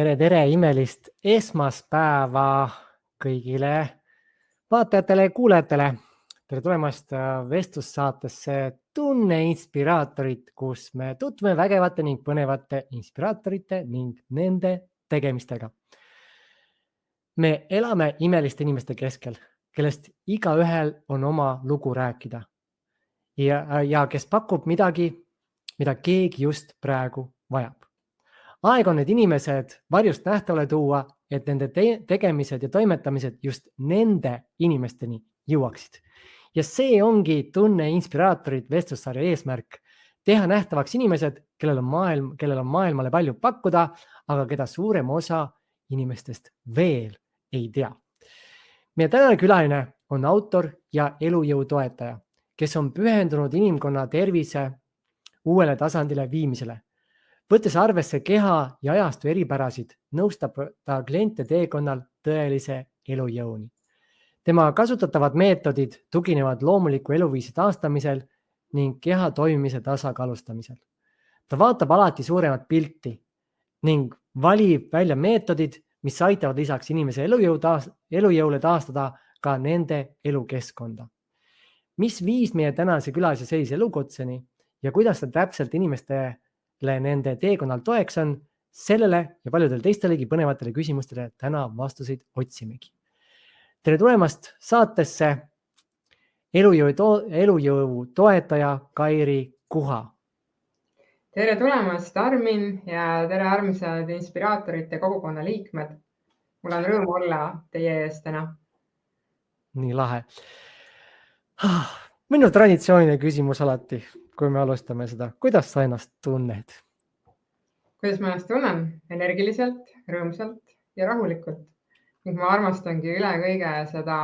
Tere, imelist esmaspäeva kõigile vaatajatele ja kuulajatele. Tere tulemast vestlussaatesse Tunne Inspiraatorit, kus me tutvume vägevate ning põnevate inspiraatorite ning nende tegemistega. Me elame imeliste inimeste keskel, kellest igaühel on oma lugu rääkida ja kes pakub midagi, mida keegi just praegu vajab. Aeg on need inimesed varjust nähtavale tuua, et nende tegemised ja toimetamised just nende inimesteni jõuaksid. Ja see ongi Tunne Inspiraatorit vestlussarja eesmärk. Teha nähtavaks inimesed, kellel on maailmale palju pakkuda, aga keda suurem osa inimestest veel ei tea. Meie tänane külaline on autor ja elujõu toetaja, kes on pühendunud inimkonna tervise uuele tasandile viimisele. Võttes arvesse keha ja ajastu eripärasid, nõustab ta kliente teekonnal tõelise elujõuni. Tema kasutatavad meetodid tuginevad loomuliku eluviisi taastamisel ning keha toimimise tasakaalustamisel. Ta vaatab alati suuremat pilti ning valib välja meetodid, mis aitavad lisaks inimese elujõule taastada ka nende elukeskkonda. Mis viis meie tänase külalise sellise elukutseni ja kuidas ta täpselt inimestele nende teekonnal toeks on, sellele ja paljudel teistelegi põnevatele küsimustele täna vastuseid otsimegi. Tere tulemast saatesse elujõu toetaja Kairi Kuha. Tere tulemast, Armin, ja tere armsad inspiraatorite kogukonna liikmed. Mul on rõõm olla teie ees täna. Nii lahe. Minu traditsiooniline küsimus alati, kui me alustame seda. Kuidas sa ennast tunned? Kuidas ma ennast tunnen? Energiliselt, rõõmsalt ja rahulikult. Ning ma armastangi üle kõige seda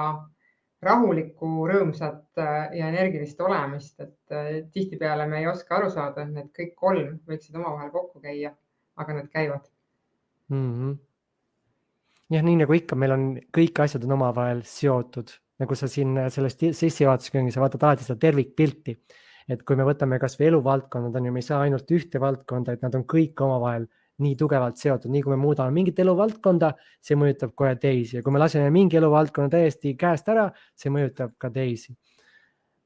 rahulikku, rõõmsat ja energilist olemist, et tihtipeale me ei oska aru saada, et need kõik kolm võiksid omavahel kokku käia, aga need käivad. Ja nii nagu ikka, meil on kõik asjad on omavahel seotud. Nagu sa siin sellest sissejuhatuses sa vaatad alati seda tervikpilti, et kui me võtame kas või eluvaldkonnad, me ei saa ainult ühte valdkonda, et nad on kõik omavahel nii tugevalt seotud. Nii kui me muudame mingit eluvaldkonda, see mõjutab kohe teisi. Ja kui me laseme mingi eluvaldkonna täiesti käest ära, see mõjutab ka teisi.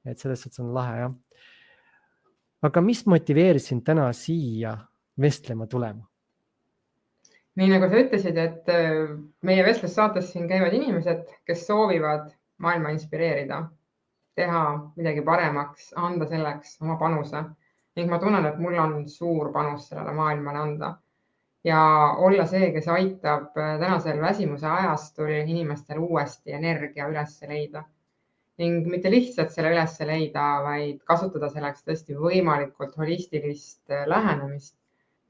Et selles suhtes on lahe, jah. Aga mis motiveeris sind täna siia vestlema tulema? Nii nagu sa ütlesid, et meie vestlussaates siin käivad inimesed, kes soovivad maailma inspireerida, teha midagi paremaks, anda selleks oma panuse. Ning ma tunnen, et mul on suur panus sellele maailmale anda. Ja olla see, kes aitab tänasel väsimuse ajastul inimestel uuesti energia üles leida. Ning mitte lihtsalt selle üles leida, vaid kasutada selleks tõesti võimalikult holistilist lähenemist.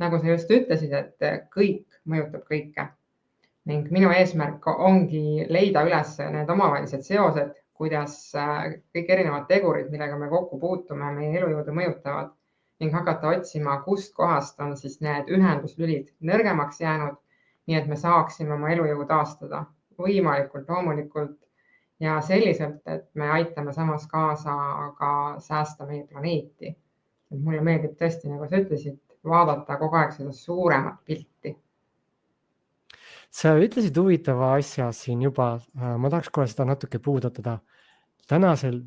Nagu sa just ütlesid, et kõik mõjutab kõike. Ning minu eesmärk ongi leida üles need omavahelised seosed, kuidas kõik erinevad tegurid, millega me kokku puutume, meie elujõudu mõjutavad. Ning hakata otsima, kust kohast on siis need ühenduslülid nõrgemaks jäänud, nii et me saaksime oma elujõu taastada võimalikult loomulikult ja selliselt, et me aitame samas kaasa ka säästa meie planeeti. Mulle meeldib tõesti, nagu sa ütlesid, vaadata kogu aeg seda suuremat pilti. Sa ütlesid huvitava asja siin juba, ma tahaks kohe seda natuke puudutada. Tänasel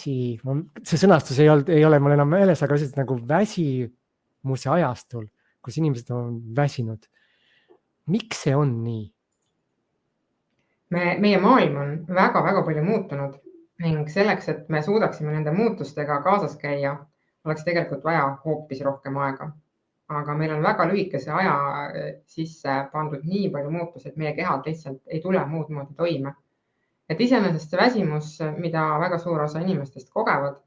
see sõnastus ei ole mul enam meeles, aga lihtsalt nagu väsimuse ajastul, kus inimesed on väsinud. Miks see on nii? Meie maailm on väga-väga palju muutunud ning selleks, et me suudaksime nende muutustega kaasas käia, oleks tegelikult vaja hoopis rohkem aega. Aga meil on väga lühikese aja sisse pandud nii palju muutusi, et meie kehad lihtsalt ei tule muud moodi toime. Et iseenesest see väsimus, mida väga suur osa inimestest kogevad,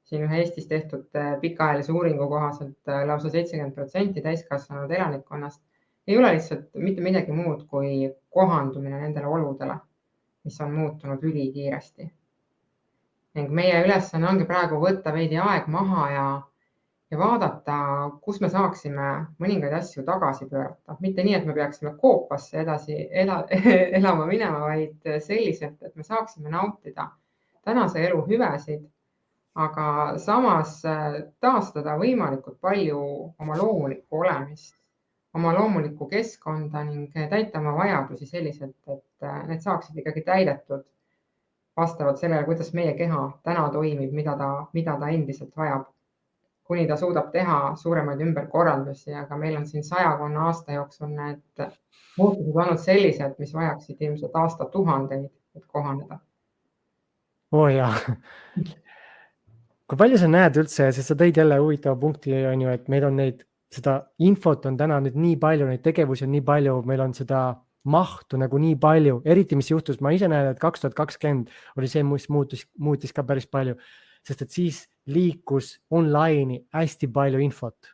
siin ühe Eestis tehtud pikaajalise uuringu kohaselt lausa 70% täiskasvanud elanikkonnast, ei ole lihtsalt mitte midagi muud kui kohandumine nendele oludele, mis on muutunud ülikiiresti. Ning meie ülesanne ongi praegu võtta veidi aeg maha ja vaadata, kus me saaksime mõningaid asju tagasi pöörata. Mitte nii, et me peaksime koopasse edasi elama minema, vaid selliselt, et me saaksime nautida tänase elu hüvesid, aga samas taastada võimalikult palju oma loomulikku olemist, oma loomulikku keskkonda ning täita oma vajadusi selliselt, et need saaksid ikkagi täidetud vastavalt sellele, kuidas meie keha täna toimib, mida ta endiselt vajab, kuni ta suudab teha suuremaid ümberkorraldusi, aga meil on siin 100 aasta jooksul need muutused olnud sellised, mis vajaksid ilmselt aastatuhandeid, et kohaneda. Jaa. Kui palju sa näed üldse, sest sa tõid jälle huvitava punkti, on ju, et meil on seda infot on täna nüüd nii palju, neid tegevusi on nii palju, meil on seda mahtu nagu nii palju, eriti mis juhtus, ma ise näen, et 2020 oli see, mis muutis ka päris palju, sest et siis liikus online'i hästi palju infot.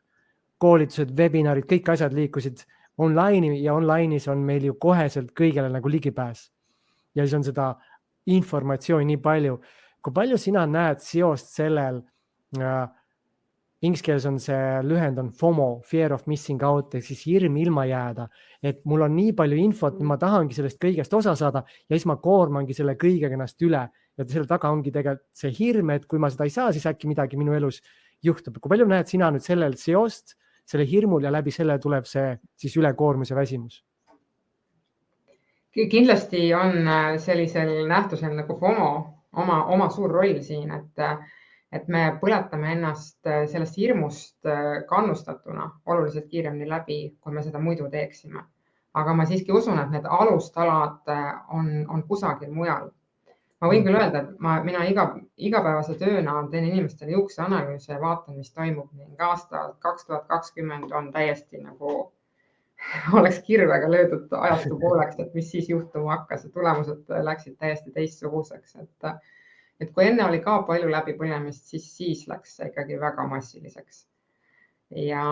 Koolitused, webinarid, kõik asjad liikusid online'i ja online'is on meil ju koheselt kõigele nagu ligipääs. Ja siis on seda informatsiooni nii palju. Kui palju sina näed seost sellel, inglise keeles on see lühend on FOMO, fear of missing out, ehk siis hirm ilma jääda, et mul on nii palju infot, ma tahangi sellest kõigest osa saada ja siis ma koormangi selle kõigega ennast üle ja selle taga ongi tegelikult see hirm, et kui ma seda ei saa, siis äkki midagi minu elus juhtub. Kui palju näed sina nüüd sellel seost, selle hirmul ja läbi selle tuleb see siis ülekoormus ja väsimus? Kindlasti on sellisel nähtusel nagu FOMO oma suur roll siin, et me põletame ennast sellest hirmust kannustatuna oluliselt kiiremini läbi, kui me seda muidu teeksime. Aga ma siiski usun, et need alustalad on kusagil mujal. Ma võin küll öelda, et mina igapäevase tööna teen inimestele juukseanalüüse ja vaatan, mis toimub ning aasta 2020 on täiesti nagu oleks kirvega löödud ajastu pooleks, et mis siis juhtuma hakkas ja tulemused läksid täiesti teistsuguseks. Et kui enne oli ka palju läbipõlemist, siis läks see ikkagi väga massiliseks. Ja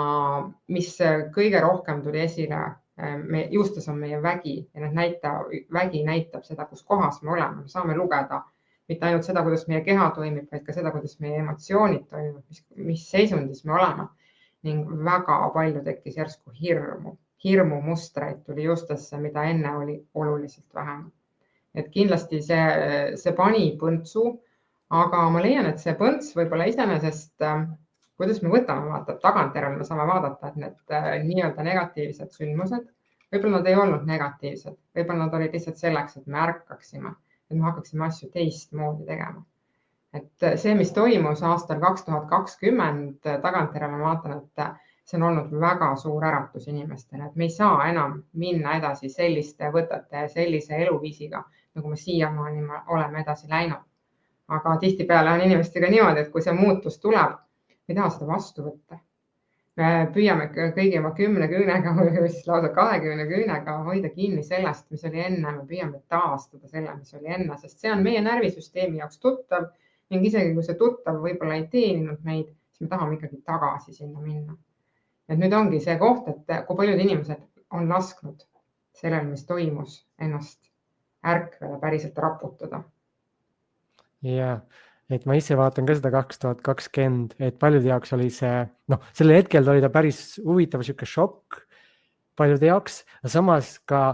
mis kõige rohkem tuli esile, juustes on meie vägi ja vägi näitab seda, kus kohas me oleme. Me saame lugeda mitte ainult seda, kuidas meie keha toimib, vaid ka seda, kuidas meie emotsioonid toimivad, mis seisundis me oleme. Ning väga palju tekkis järsku hirmumustreid tuli juustesse, mida enne oli oluliselt vähem. Et kindlasti see pani põntsu, aga ma leian, et see põnts võib-olla iseenesest, kuidas me võtame, tagantjärele me saame vaadata, et need nii-öelda negatiivsed sündmused, võib-olla nad ei olnud negatiivsed, võib-olla nad olid lihtsalt selleks, et me ärkaksime, et me hakkaksime asju teistmoodi tegema. Et see, mis toimus aastal 2020, tagantjärele ma vaatan, et see on olnud väga suur äratus inimestele, et me ei saa enam minna edasi selliste võtete ja sellise eluviisiga, nagu me siiamaani oleme edasi läinud. Aga tihtipeale on inimestega niimoodi, et kui see muutus tuleb, ei taha seda vastu võtta. Me püüame kõigi oma 10 küünega või lausa 20 küünega hoida kinni sellest, mis oli enne. Me püüame taastada selle, mis oli enne, sest see on meie närvisüsteemi jaoks tuttav ning isegi kui see tuttav võib-olla ei teeninud meid, siis me tahame ikkagi tagasi sinna minna. Et nüüd ongi see koht, et kui paljud inimesed on lasknud sellel, mis toimus, ennast ärkvele päriselt raputada. Ja, et ma ise vaatan ka seda 2020, et paljude jaoks oli see, selle hetkel oli ta päris huvitav siuke šokk paljude jaoks, aga samas ka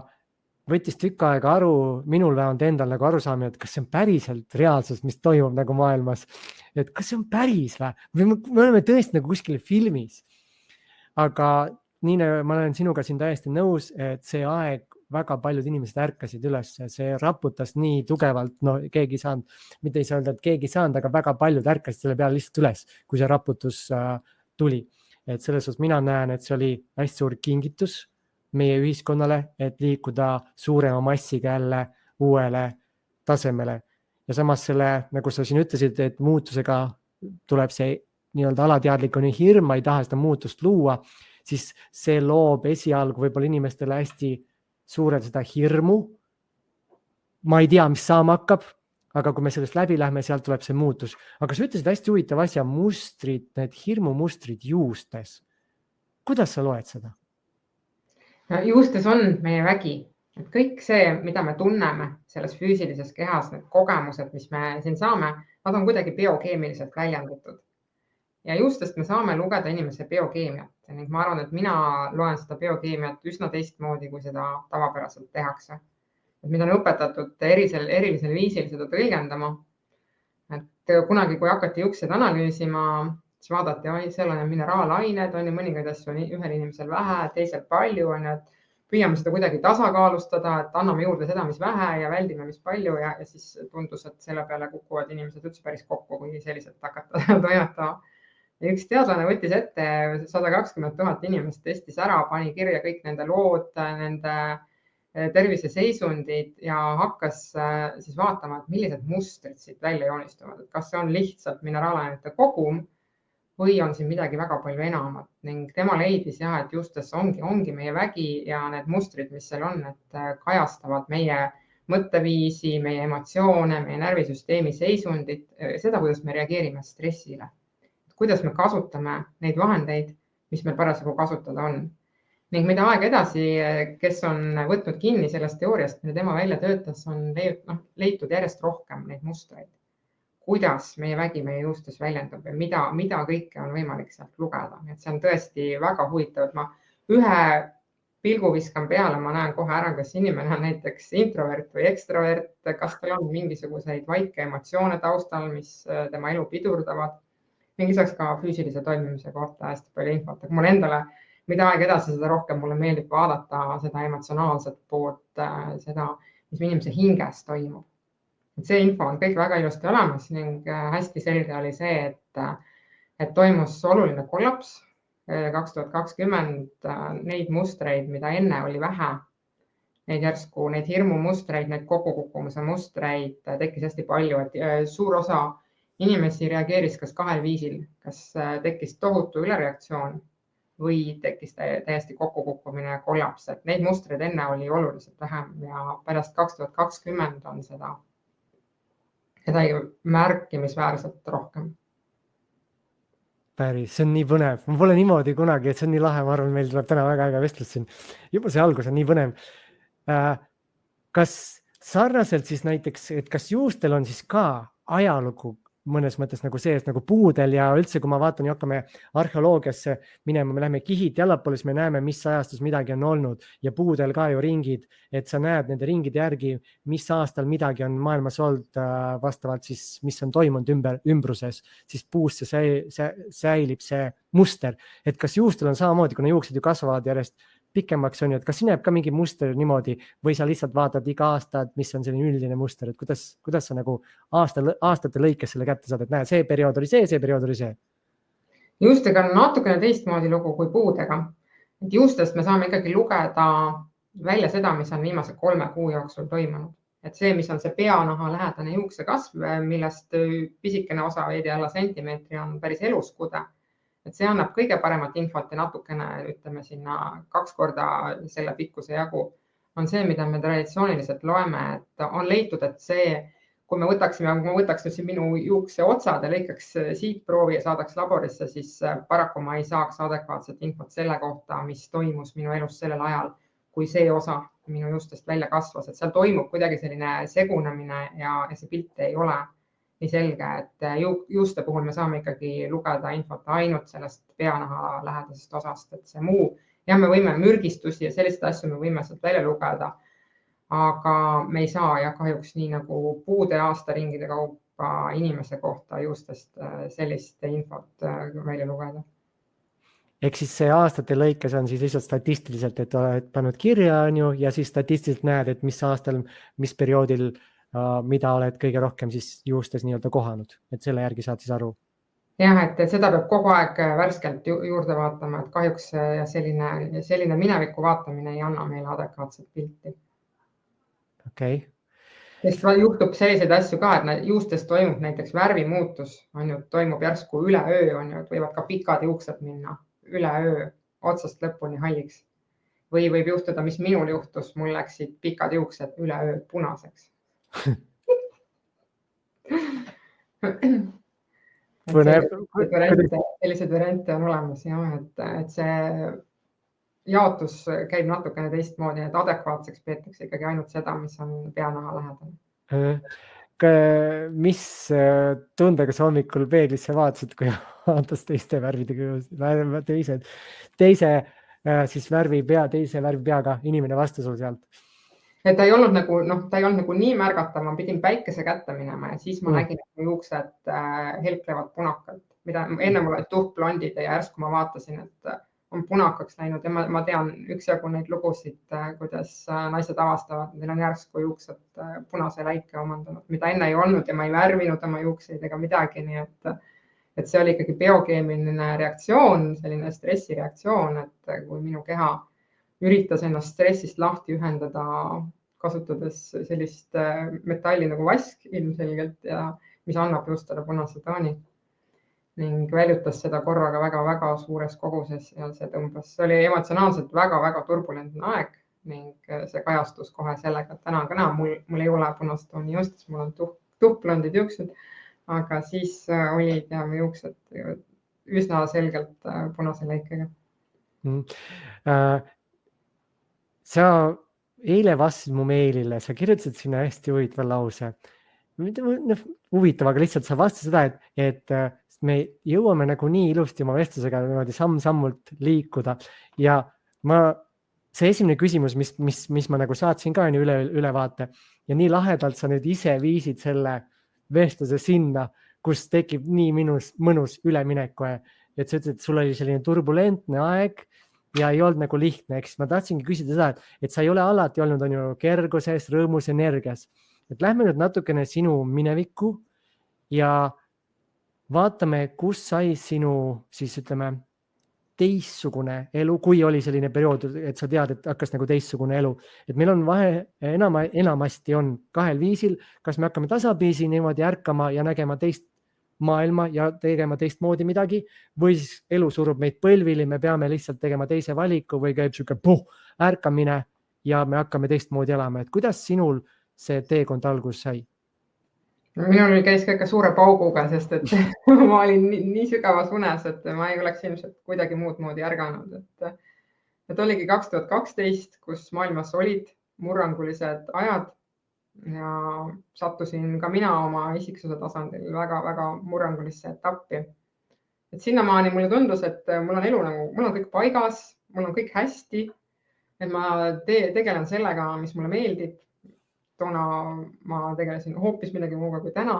võttis tükk aega aru, minul vähemalt endal nagu aru saamine, et kas see on päriselt reaalsus, mis toimub nagu maailmas, et kas see on päris või me oleme tõesti nagu kuskil filmis. Aga nii ma olen sinuga siin täiesti nõus, et see aeg väga paljud inimesed ärkasid üles, see raputas nii tugevalt, keegi ei saanud, mitte ei saa öelda, et keegi ei saanud, aga väga paljud ärkasid selle peale lihtsalt üles, kui see raputus tuli. Et selles osas mina näen, et see oli hästi suur kingitus meie ühiskonnale, et liikuda suurema massiga jälle uuele tasemele. Ja samas selle, nagu sa siin ütlesid, et muutusega tuleb see nii-öelda alateadlikuni hirm, ma ei taha seda muutust luua, siis see loob esialgu võib-olla inimestele hästi suurelt seda hirmu. Ma ei tea, mis saama hakkab, aga kui me sellest läbi lähme, sealt tuleb see muutus. Aga sa ütlesid hästi huvitav asja, mustrid, need hirmumustrid juustes. Kuidas sa loed seda? Juustes on meie vägi. Et kõik see, mida me tunneme selles füüsilises kehas, need kogemused, mis me siin saame, nad on kuidagi biokeemiliselt väljendatud. Ja juustest me saame lugeda inimese biokeemiat. Ning ma arvan, et mina loen seda biokeemiat üsna teistmoodi, kui seda tavapäraselt tehakse. Et mida on õpetatud erilisel viisil seda tõlgendama. Et kunagi, kui hakati juukseid analüüsima, siis vaadati, seal on mineraalained, on ju, mõningaid asju on ühel inimesel vähe, teisel palju, on ju, et püüame seda kuidagi tasakaalustada, et anname juurde seda, mis vähe ja väldime, mis palju ja siis tundus, et selle peale kukuvad inimesed üldse päris kokku, kui selliselt hakata toimetama. Ja üks teadlane võttis ette 120 000 inimest, testis ära, pani kirja kõik nende lood, nende terviseseisundid ja hakkas siis vaatama, et millised mustrid siit välja joonistuvad, et kas see on lihtsalt mineraalainete kogum või on siin midagi väga palju enamat ning tema leidis jah, et juustes ongi meie vägi ja need mustrid, mis seal on, et kajastavad meie mõtteviisi, meie emotsioone, meie närvisüsteemi seisundit, seda, kuidas me reageerime stressile, kuidas me kasutame neid vahendeid, mis meil parasjagu kasutada on. Ning mida aeg edasi, kes on võtnud kinni sellest teooriast, mille tema välja töötas, on leitud järjest rohkem neid mustreid. Kuidas meie vägi meie juustes väljendub ja mida kõike on võimalik sealt lugeda. Et see on tõesti väga huvitav, et ma ühe pilgu viskan peale, ma näen kohe ära, kas inimene on näiteks introvert või ekstrovert, kas tal on mingisuguseid vaike emotsioone taustal, mis tema elu pidurdavad. Ning lisaks ka füüsilise toimimise kohta hästi palju infot. Mul endale, mida aeg edasi, seda rohkem mulle meeldib vaadata seda emotsionaalset poolt, seda, mis inimese hinges toimub. See info on kõik väga ilusti olemas ning hästi selge oli see, et toimus oluline kollaps 2020. Neid mustreid, mida enne oli vähe, neid järsku, neid hirmumustreid, neid kokkukukkumise mustreid tekkis hästi palju, et suur osa inimesi reageeris kas kahel viisil, kas tekkis tohutu ülereaktsioon või tekkis täiesti kokkukukkumine ja kollaps. Et neid mustreid enne oli oluliselt vähem ja pärast 2020 on seda märkimisväärselt rohkem. Päris, see on nii põnev. Ma pole niimoodi kunagi, et see on nii lahe. Ma arvan, meil tuleb täna väga äge vestlus siin. Juba see algus on nii põnev. Kas sarnaselt siis näiteks, et kas juustel on siis ka ajalugu mõnes mõttes nagu sees, nagu puudel ja üldse, kui ma vaatan ja hakkame arheoloogiasse minema, me läheme kihid jallapoole, siis me näeme, mis ajastus midagi on olnud ja puudel ka ju ringid, et sa näed nende ringide järgi, mis aastal midagi on maailmas olnud vastavalt siis, mis on toimunud ümbruses, siis puusse säilib see muster. Et kas juustel on samamoodi, kuna juuksed ju kasvavad järjest pikemaks on ju, et kas siin jääb ka mingi muster niimoodi või sa lihtsalt vaatad iga aasta, et mis on selline üldine muster, et kuidas sa nagu aastate lõikes selle kätte saad, et näe, see periood oli see periood oli see. Juustega on natukene teistmoodi lugu kui puudega. Et juustest me saame ikkagi lugeda välja seda, mis on viimase 3 kuu jooksul toimunud. Et see, mis on see peanaha lähedane juuksekasv, millest pisikene osa veidi alla sentimeetri on päris eluskude. Et see annab kõige paremat infot ja natukene, ütleme sinna 2 korda selle pikkuse jagu, on see, mida me traditsiooniliselt loeme, et on leitud, et see, kui me võtaks siin minu juukse otsad ja lõikaks siit proovi ja saadaks laborisse, siis paraku ma ei saaks adekvaatset infot selle kohta, mis toimus minu elus sellel ajal, kui see osa minu juustest välja kasvas, et seal toimub kuidagi selline segunemine ja see pilt ei ole nii selge, et juuste puhul me saame ikkagi lugeda infot ainult sellest peanaha lähedasest osast, et see muu, ja me võime mürgistusi ja selliseid asju me võime sealt välja lugeda, aga me ei saa kahjuks nii nagu puude aastaringide kaupa inimese kohta juustest sellist infot välja lugeda. Ehk siis see aastate lõikes on siis lihtsalt statistiliselt, et oled pannud kirja on ju, ja siis statistiliselt näed, et mis aastal, mis perioodil mida oled kõige rohkem siis juustes nii-öelda kohanud, et selle järgi saad siis aru? Jah, et seda peab kogu aeg värskelt juurde vaatama, et kahjuks selline mineviku vaatamine ei anna meile adekvaatset pilti. Okei. Sest juhtub selliseid asju ka, et juustes toimub näiteks värvimuutus, toimub järsku üleöö, et võivad ka pikad juuksed minna üleöö otsast lõpuni halliks. Või võib juhtuda, mis minul juhtus, mul läksid pikad juuksed üleöö punaseks. Sellised variante on olemas, et see jaotus käib natukene teistmoodi, et adekvaatseks peetakse ikkagi ainult seda, mis on peanaha lähedal. Mis tundega sa hommikul peeglisse vaatasid, kui vaatas teise värvi peaga inimene vastu sul sealt? et ta ei olnud nagu, ta ei olnud nagu nii märgatav, ma pidin päikese kätte minema ja siis ma nägin, et mu juuksed helklevad punakalt, mida enne mul olid tuhkblondid ja järsku ma vaatasin, et on punakaks läinud ja ma tean üksjagu neid lugusid, kuidas naised avastavad, neil on järsku juuksed punase läike omandanud, mida enne ei olnud ja ma ei värvinud oma juukseid ega midagi, nii et see oli ikkagi biokeemiline reaktsioon, selline stressireaktsioon, et kui minu keha üritas ennast stressist lahti ühendada, kasutades sellist metalli nagu vask ilmselgelt ja mis annab juustele punase tooni ning väljutas seda korraga väga-väga suures koguses ja see oli emotsionaalselt väga-väga turbulentne aeg ning see kajastus kohe sellega, et täna ka näha, mul ei ole punast tooni juustes, mul on tuhkblondid juuksed, aga siis olid ja juuksed üsna selgelt punase läikega. Sa eile vastasid mu meilile, sa kirjutasid sinna hästi huvitava lause. Huvitav, aga lihtsalt sa vastasid seda, et me jõuame nagu nii ilusti oma vestlusega niimoodi samm-sammult liikuda ja see esimene küsimus, mis ma nagu saatsin ka ülevaate ja nii lahedalt sa nüüd ise viisid selle vestluse sinna, kus tekib nii mõnus ülemineku, et sa ütlesid, et sul oli selline turbulentne aeg ja ei olnud nagu lihtne, eks ma tahtsingi küsida seda, et sa ei ole alati olnud kerguses, rõõmus, energias. Et lähme nüüd natukene sinu minevikku ja vaatame, kus sai sinu siis ütleme teistsugune elu, kui oli selline periood, et sa tead, et hakkas nagu teistsugune elu. Et meil on vahe, enamasti on kahel viisil, kas me hakkame tasapisi niimoodi ärkama ja nägema teist maailma ja tegema teistmoodi midagi või siis elu surub meid põlvili, me peame lihtsalt tegema teise valiku või käib siuke ärkamine ja me hakkame teistmoodi elama. Et kuidas sinul see teekond algus sai? Minul käis ka ikka suure pauguga, sest et ma olin nii sügavas unes, et ma ei oleks ilmselt kuidagi muud moodi ärganud. Et oligi 2012, kus maailmas olid murrangulised ajad ja sattusin ka mina oma isiksuse tasandil väga-väga murrangulisse etappi. Et sinnamaani mulle tundus, et mul on elu nagu, mul on kõik paigas, mul on kõik hästi, et ma tegelen sellega, mis mulle meeldib. Toona ma tegelesin hoopis midagi muuga kui täna.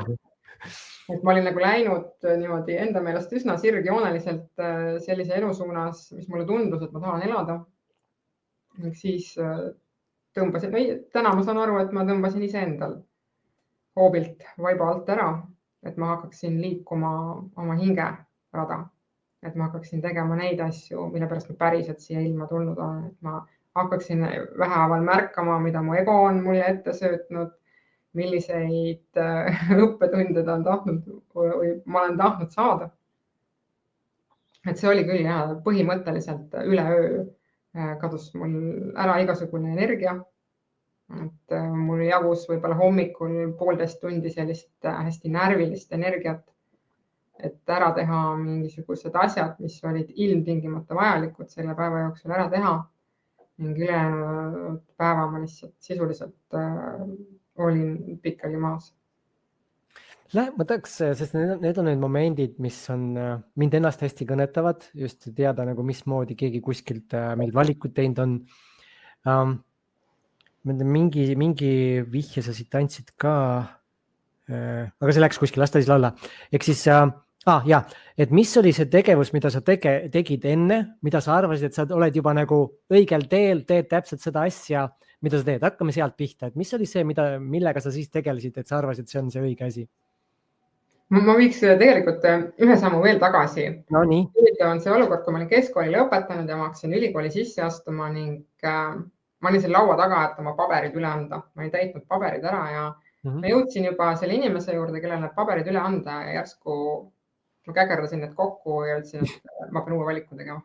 Et ma olin nagu läinud niimoodi enda meelest üsna sirgjooneliselt sellise elu suunas, mis mulle tundus, et ma tahan elada. Siis tõmbasin, täna ma saan aru, et ma tõmbasin iseendal hoobilt vaiba alt ära, et ma hakkaksin liikuma oma hinge rada, et ma hakkaksin tegema neid asju, mille pärast ma päriselt siia ilma tulnud olen, et ma hakkaksin vähehaaval märkama, mida mu ego on mulle ette söötnud, milliseid õppetunde ta on tahtnud või ma olen tahtnud saada. Et see oli küll jah, põhimõtteliselt üleöö kadus mul ära igasugune energia. Et mul jagus võib-olla hommikul 1,5 tundi sellist hästi närvilist energiat, et ära teha mingisugused asjad, mis olid ilmtingimata vajalikud selle päeva jooksul ära teha. Ning ülejäänud päeva ma lihtsalt sisuliselt olin pikali maas. Ma tahaks, sest need on need momendid, mis on mind ennast hästi kõnetavad, just teada nagu mismoodi keegi kuskilt mingid valikud teinud on. Mingi vihje sa siit andsid ka, aga see läks kuskil, las ta siis olla. Ehk siis, et mis oli see tegevus, mida sa tegid enne, mida sa arvasid, et sa oled juba nagu õigel teel, teed täpselt seda asja, mida sa teed. Hakkame sealt pihta, et mis oli see, millega sa siis tegelesid, et sa arvasid, et see on see õige asi? Ma viiks tegelikult ühe sammu veel tagasi. No nii. On see olukord, kui ma olin keskkooli lõpetanud ja ma hakkasin ülikooli sisse astuma ning ma olin seal laua taga, et oma paberid üle anda. Ma olin täitnud paberid ära ja ma jõudsin juba selle inimese juurde, kellele need paberid üle anda ja järsku ma käkerdasin need kokku ja ütlesin, et ma pean uue valiku tegema.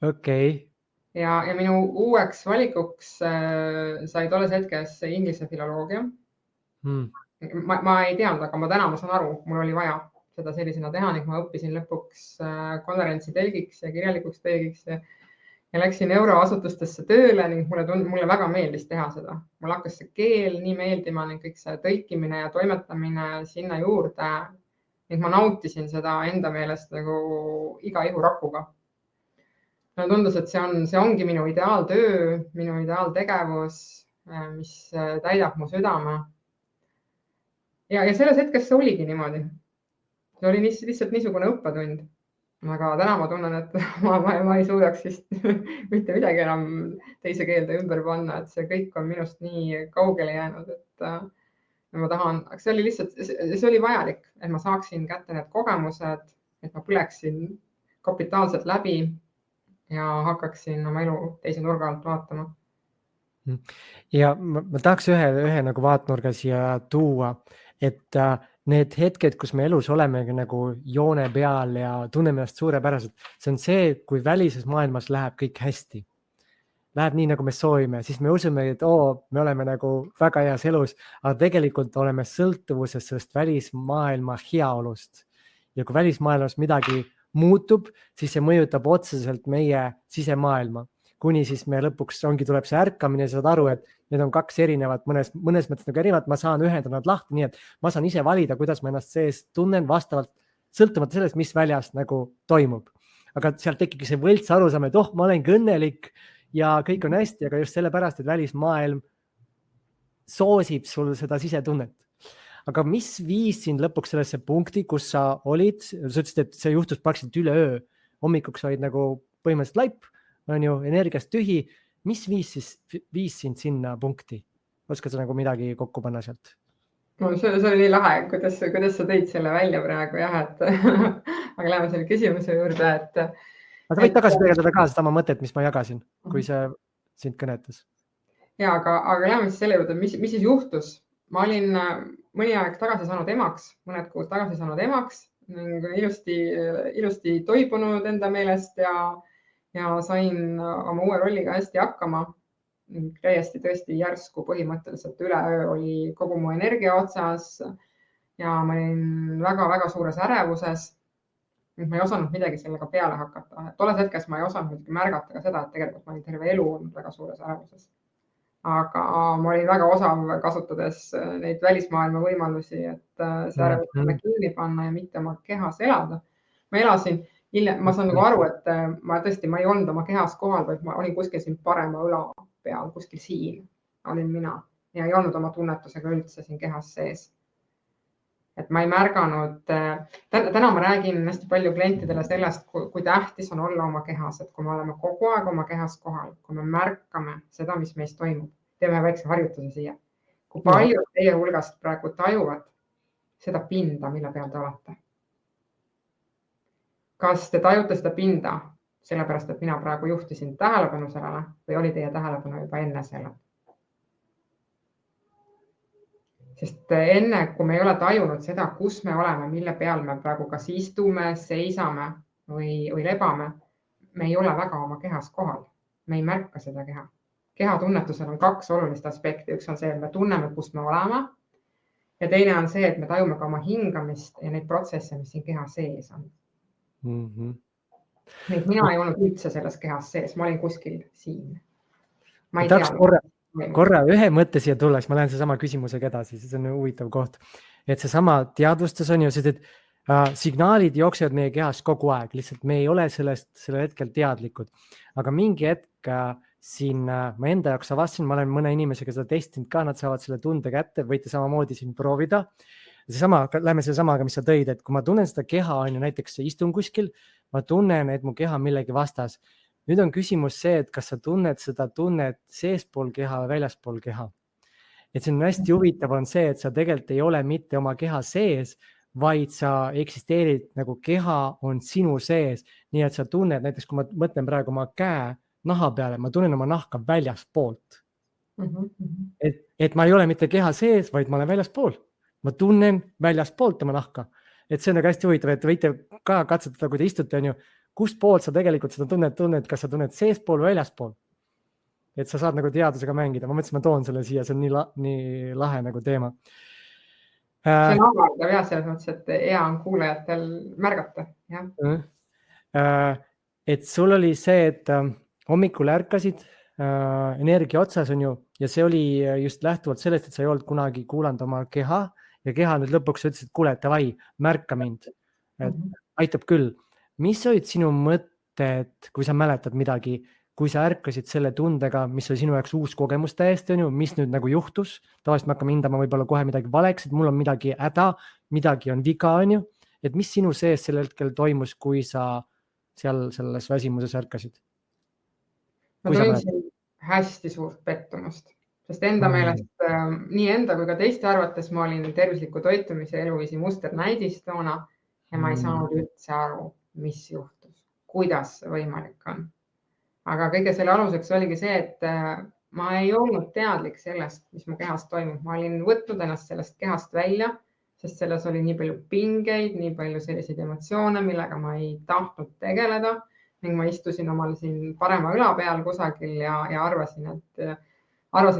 Okay. Ja minu uueks valikuks sai tolles hetkes inglise filoloogia. Ma ei teadnud, aga täna ma saan aru, mul oli vaja seda sellisena teha ning ma õppisin lõpuks konverentsi tõlgiks ja kirjalikuks tõlgiks ja läksin euroasutustesse tööle ning mulle väga meeldis teha seda. Mul hakkas see keel nii meeldima ning kõik see tõlkimine ja toimetamine sinna juurde ning ma nautisin seda enda meelest nagu iga ihurakuga. Mulle tundus, et see ongi minu ideaaltöö, minu ideaaltegevus mis täidab mu südame. Ja selles hetkes see oligi niimoodi. See oli lihtsalt niisugune õppetund. Aga täna ma tunnen, et ma ei suudaks vist mitte midagi enam teise keelde ümber panna, et see kõik on minust nii kaugele jäänud, et ma tahan, see oli lihtsalt, see oli vajalik, et ma saaksin kätte need kogemused, et ma põleksin kapitaalselt läbi ja hakkaksin oma elu teise nurga alt vaatama. Ja ma tahaks ühe nagu vaatnurga siia tuua, et need hetked, kus me elus oleme nagu joone peal ja tunneme ennast suurepäraselt, see on see, kui välises maailmas läheb kõik hästi. Läheb nii, nagu me soovime, siis me usume, et me oleme nagu väga heas elus, aga tegelikult oleme sõltuvuses sellest välismaailma heaolust. Ja kui välismaailmas midagi muutub, siis see mõjutab otseselt meie sisemaailma. Kuni siis me lõpuks tuleb see ärkamine ja saad aru, et need on kaks erinevat, mõnes mõttes nagu erinevat, ma saan ühendada nad lahti, nii et ma saan ise valida, kuidas ma ennast sees tunnen vastavalt, sõltumata sellest, mis väljas nagu toimub. Aga sealt tekibki see võlts arusaam, et ma olengi õnnelik ja kõik on hästi, aga just sellepärast, et välismaailm soosib sul seda sisetunnet. Aga mis viis sind lõpuks sellesse punkti, kus sa olid, sa ütlesid, et see juhtus praktiliselt üleöö, hommikuks olid nagu põhimõtteliselt laip, on ju energiast tühi, mis viis sind sinna punkti? Oskad sa nagu midagi kokku panna sealt? No, see oli nii lahe, kuidas sa tõid selle välja praegu, jah, et aga läheme selle küsimuse juurde, et... Aga sa võid tagasi peegeldada ka sama mõtet, mis ma jagasin, kui see sind kõnetas. Ja, aga läheme siis selle juurde, mis siis juhtus. Ma olin mõni aeg tagasi saanud emaks, mõned kuud tagasi saanud emaks, ilusti toibunud enda meelest ja sain oma uue rolliga hästi hakkama. Täiesti tõesti järsku põhimõtteliselt üleöö oli kogu mu energia otsas ja ma olin väga-väga suures ärevuses. Ma ei osanud midagi sellega peale hakata. Tolles hetkes ma ei osanud märgata ka seda, et tegelikult ma olin terve elu olnud väga suures ärevuses. Aga ma olin väga osav kasutades neid välismaailma võimalusi, et see ärevus kinni panna ja mitte oma kehas elada. Ma elasin ma saan nagu aru, et ma ei olnud oma kehas kohal, vaid ma olin kuskil siin parema õla peal, kuskil siin olin mina ja ei olnud oma tunnetusega üldse siin kehas sees. Et ma ei märganud, täna ma räägin hästi palju klientidele sellest, kui tähtis on olla oma kehas, et kui me oleme kogu aeg oma kehas kohal, kui me märkame seda, mis meis toimub, teeme väikse harjutuse siia. Kui palju teie hulgast praegu tajuvad seda pinda, mille peal te olete? Kas te tajute seda pinda, sellepärast, et mina praegu juhtisin tähelepanu sellele või oli teie tähelepanu juba enne selle? Sest enne, kui me ei ole tajunud seda, kus me oleme, mille peal me praegu kas istume, seisame või lebame, me ei ole väga oma kehas kohal. Me ei märka seda keha. Kehatunnetusel on kaks olulist aspekti. Üks on see, et me tunneme, kus me oleme. Ja teine on see, et me tajume ka oma hingamist ja neid protsesse, mis siin keha sees on. Mina ei olnud üldse selles kehas sees, ma olin kuskil siin. Ma ei tea. Korra ühe mõtte siia tulla, siis ma lähen seesama küsimusega edasi, see on huvitav koht. Et seesama teadvustus on ju, sest et signaalid jooksevad meie kehas kogu aeg, lihtsalt me ei ole sellel hetkel teadlikud. Aga mingi hetk siin ma enda jaoks avastasin, ma olen mõne inimesega seda testinud ka, nad saavad selle tunde kätte, võite samamoodi siin proovida. Lähme selle samaga, mis sa tõid, et kui ma tunnen seda keha, on ju näiteks istun kuskil, ma tunnen, et mu keha millegi vastas. Nüüd on küsimus see, et kas sa tunned seda tunnet seespool keha või väljaspool keha. Et see on hästi huvitav on see, et sa tegelikult ei ole mitte oma keha sees, vaid sa eksisteerid nagu keha on sinu sees. Nii et sa tunned, näiteks kui ma mõtlen praegu oma käe naha peale, ma tunnen oma nahka väljaspoolt. Et ma ei ole mitte keha sees, vaid ma olen väljaspool. Ma tunnen väljaspoolt oma nahka. Et see on nagu hästi huvitav, et võite ka katsetada, kui te istute, on ju, kust poolt sa tegelikult seda tunned, kas sa tunned seespool või väljaspool. Et sa saad nagu teadusega mängida. Ma mõtlesin, ma toon selle siia, see on nii lahe nagu teema. See on avaldav ja selles mõttes, et hea on kuulajatel märgata. Et sul oli see, et hommikul ärkasid, energia otsas on ju, ja see oli just lähtuvalt sellest, et sa ei olnud kunagi kuulanud oma keha ja keha nüüd lõpuks ütles, et kuule, davai, märka mind. Aitab küll. Mis olid sinu mõtted, kui sa mäletad midagi, kui sa ärkasid selle tundega, mis oli sinu jaoks uus kogemus täiesti, on ju, mis nüüd nagu juhtus, tavaliselt me hakkame hindama võib-olla kohe midagi valeks, et mul on midagi häda, midagi on viga, on ju, et mis sinu sees sel hetkel toimus, kui sa seal selles väsimuses ärkasid? Ma tundsin hästi suurt pettumust, sest enda meelest nii enda kui ka teiste arvates ma olin tervisliku toitumise eluviisi musternäidis toona ja ma ei saanud üldse aru, mis juhtus, kuidas see võimalik on. Aga kõige selle aluseks oligi see, et ma ei olnud teadlik sellest, mis mu kehas toimub. Ma olin võtnud ennast sellest kehast välja, sest selles oli nii palju pingeid, nii palju selliseid emotsioone, millega ma ei tahtnud tegeleda. Ning ma istusin omal siin parema õla peal kusagil ja arvasin,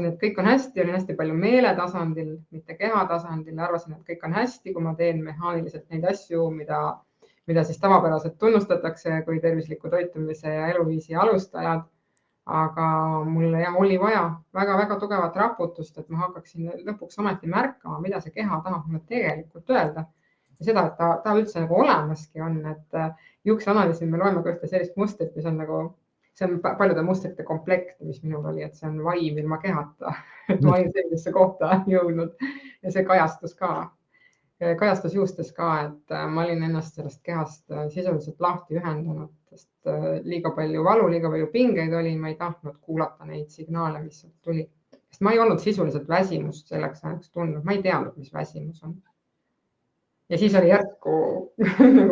et kõik on hästi, olin hästi palju meele tasandil, mitte keha tasandil. Arvasin, et kõik on hästi, kui ma teen mehaaniliselt neid asju, mida siis tavapäraselt tunnustatakse kui tervisliku toitumise ja eluviisi alustajad. Aga mulle oli vaja väga-väga tugevat raputust, et ma hakkaksin lõpuks ometi märkama, mida see keha tahab mulle tegelikult öelda. Ja seda, et ta üldse nagu olemaski on, et juukseanalüüsil me loeme ka ühte sellist mustrit, mis on nagu, see on paljude mustrite komplekt, mis minul oli, et see on vaim ilma kehata, et ma olin sellisesse kohta jõudnud ja see kajastus juustes ka, et ma olin ennast sellest kehast sisuliselt lahti ühendanud, sest liiga palju valu, liiga palju pingeid oli, ma ei tahtnud kuulata neid signaale, mis tuli. Sest ma ei olnud sisuliselt väsimust selleks ajaks tundnud, ma ei teadnud, mis väsimus on. Ja siis oli järsku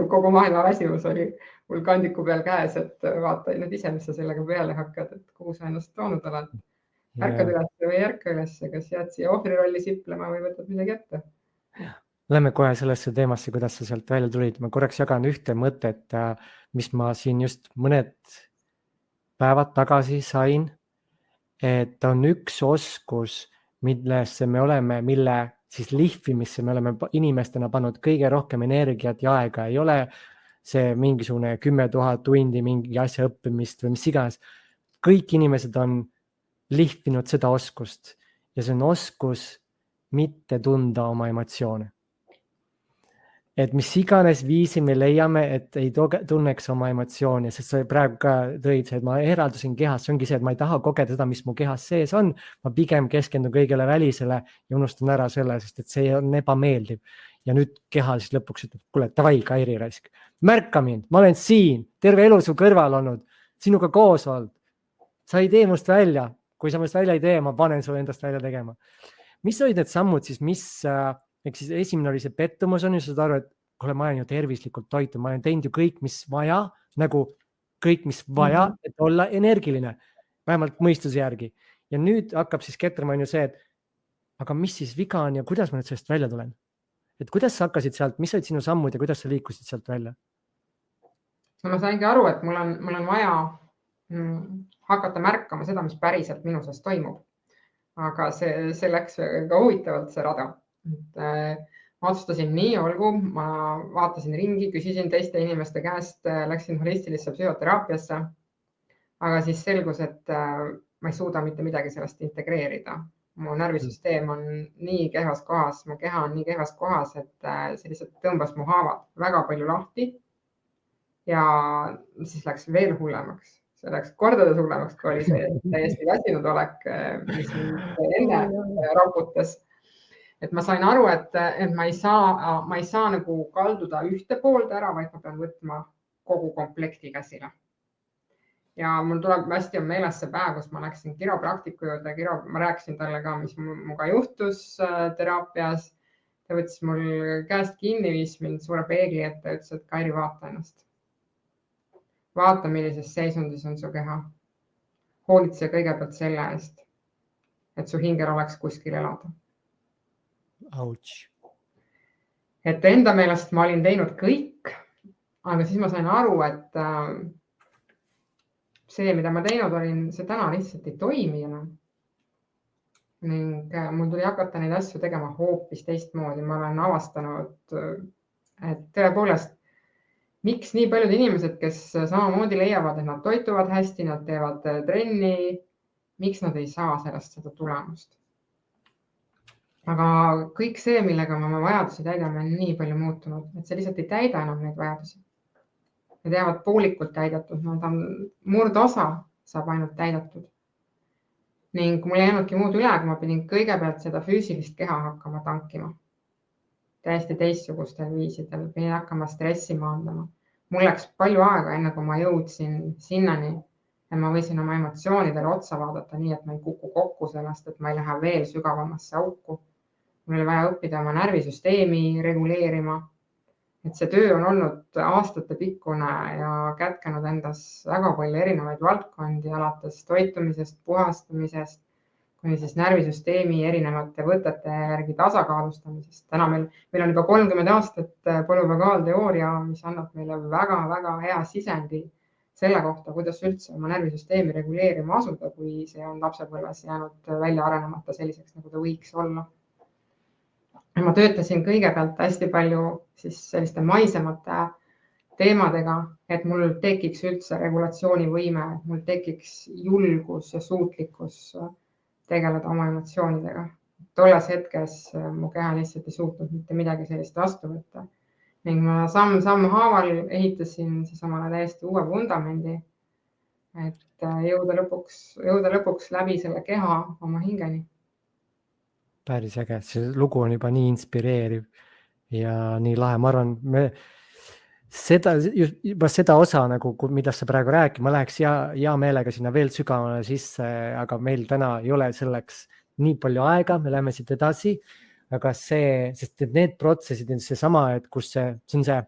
kogu maailma väsimus oli mul kandiku peal käes, et vaata nüüd ise, mis sa sellega peale hakkad, et kuhu sa ennast toonud oled. Ärkad üles või ei ärka üles, kas jääd siia ohvrirolli siplema või võtad midagi ette? Lähme kohe sellesse teemasse, kuidas sa sealt välja tulid. Ma korraks jagan ühte mõtet, mis ma siin just mõned päevad tagasi sain, et on üks oskus, millesse me oleme, mille siis lihvimisse me oleme inimestena pannud kõige rohkem energiat ja aega. Ei ole see mingisugune 10 000 tundi mingi asja õppimist või mis iganes. Kõik inimesed on lihvinud seda oskust ja see on oskus mitte tunda oma emotsioone. Et mis iganes viisi me leiame, et ei tunneks oma emotsiooni, sest sa praegu ka tõid see, et ma eraldusin kehas, see ongi see, et ma ei taha kogeda seda, mis mu kehas sees on, ma pigem keskendun kõigele välisele ja unustan ära selle, sest et see on ebameeldiv. Ja nüüd keha siis lõpuks ütleb, kuule, tavai, Kairi raisk, märka mind, ma olen siin, terve elu su kõrval olnud, sinuga koos olnud, sa ei tee must välja, kui sa must välja ei tee, ma panen su endast välja tegema. Mis olid need sammud siis, ehk siis esimene oli see pettumus on ju, sa saad aru, et kuule, ma olen ju tervislikult toitunud, ma olen teinud ju kõik, mis vaja, nagu kõik, mis vaja, et olla energiline, vähemalt mõistuse järgi. Ja nüüd hakkab siis ketrama on ju see, et aga mis siis viga on ja kuidas ma nüüd sellest välja tulen? Et kuidas sa hakkasid sealt, mis olid sinu sammud ja kuidas sa liikusid sealt välja? No ma saingi aru, et mul on vaja hakata märkama seda, mis päriselt minu sees toimub. Aga see läks ka huvitavalt see rada. Ma otsustasin nii, olgu, ma vaatasin ringi, küsisin teiste inimeste käest, läksin holistilisse psühhoteraapiasse, aga siis selgus, et ma ei suuda mitte midagi sellest integreerida. Mu närvisüsteem on nii kehvas kohas, mu keha on nii kehvas kohas, et see lihtsalt tõmbas mu haavad väga palju lahti ja siis läks veel hullemaks. See läks kordades hullemaks, kui oli see täiesti väsinud olek, mis enne raputas. Et ma sain aru, et ma ei saa nagu kalduda ühte poolde ära, vaid ma pean võtma kogu komplekti käsile. Ja mul tuleb hästi on meeles see päev, kus ma läksin kiropraktiku juurde. Ma rääkisin talle ka, mis muga juhtus teraapias. Ta võttis mul käest kinni, viis mind suure peegli ette ja ütles, et Kairi, vaata ennast. Vaata, millises seisundis on su keha. Hoolitse kõigepealt selle eest, et su hingel oleks kuskil elada. Ouch. Et enda meelest ma olin teinud kõik, aga siis ma sain aru, et see, mida ma teinud olin, see täna lihtsalt ei toimi enam. Ning mul tuli hakata neid asju tegema hoopis teistmoodi. Ma olen avastanud, et tõepoolest, miks nii paljud inimesed, kes samamoodi leiavad, et nad toituvad hästi, nad teevad trenni, miks nad ei saa sellest seda tulemust. Aga kõik see, millega ma oma vajadusi täidame, on nii palju muutunud, et see lihtsalt ei täida enam neid vajadusi. Need jäävad poolikult täidetud, nad on murdosa saab ainult täidetud. Ning mul ei jäänudki muud üle, kui ma pidin kõigepealt seda füüsilist keha hakkama tankima. Täiesti teistsugustel viisidel, pidin hakkama stressi maandama. Mul läks palju aega, enne kui ma jõudsin sinnani, ja ma võisin oma emotsioonidele otsa vaadata nii, et ma ei kuku kokku sellest, et ma ei lähe veel sügavamasse auku. Mul oli vaja õppida oma närvisüsteemi reguleerima. Et see töö on olnud aastate pikkune ja kätkenud endas väga palju erinevaid valdkondi, alates toitumisest, puhastamisest, kuni siis närvisüsteemi erinevate võtete järgi tasakaalustamisest. Täna meil on juba 30 aastat polüvagaalteooria, mis annab meile väga-väga hea sisendi selle kohta, kuidas üldse oma närvisüsteemi reguleerima asuda, kui see on lapsepõlves jäänud välja arenemata selliseks, nagu ta võiks olla. Ma töötasin kõigepealt hästi palju siis selliste maisemate teemadega, et mul tekiks üldse regulatsioonivõime, mul tekiks julgus ja suutlikkus tegeleda oma emotsioonidega. Tolles hetkes mu keha lihtsalt ei suutnud mitte midagi sellist vastu võtta. Ning ma samm haaval ehitasin siis omale täiesti uue vundamendi, et jõuda lõpuks läbi selle keha oma hingeni. Päris äge, see lugu on juba nii inspireeriv ja nii lahe. Ma arvan, juba seda osa, nagu, mida sa praegu räägid, ma läheks hea meelega sinna veel sügavale sisse, aga meil täna ei ole selleks nii palju aega, me läheme siit edasi. Aga sest need protsessid on seesama, et kus see on see,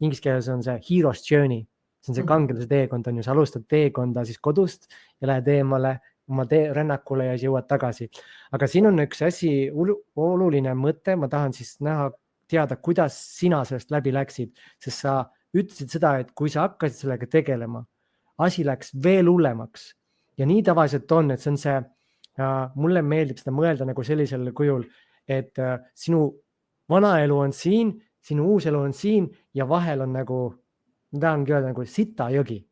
inglise keeles on see hero's journey, see on see kangelase teekond, on ju, sa alustad teekonda siis kodust ja lähed eemale oma rännakule ja siis jõuad tagasi. Aga siin on üks asi, oluline mõte, ma tahan siis teada, kuidas sina sellest läbi läksid, sest sa ütlesid seda, et kui sa hakkasid sellega tegelema, asi läks veel hullemaks ja nii tavaliselt on, et see on see, mulle meeldib seda mõelda nagu sellisel kujul, et sinu vana elu on siin, sinu uus elu on siin ja vahel on nagu, ma tahangi öelda nagu sita jõgi.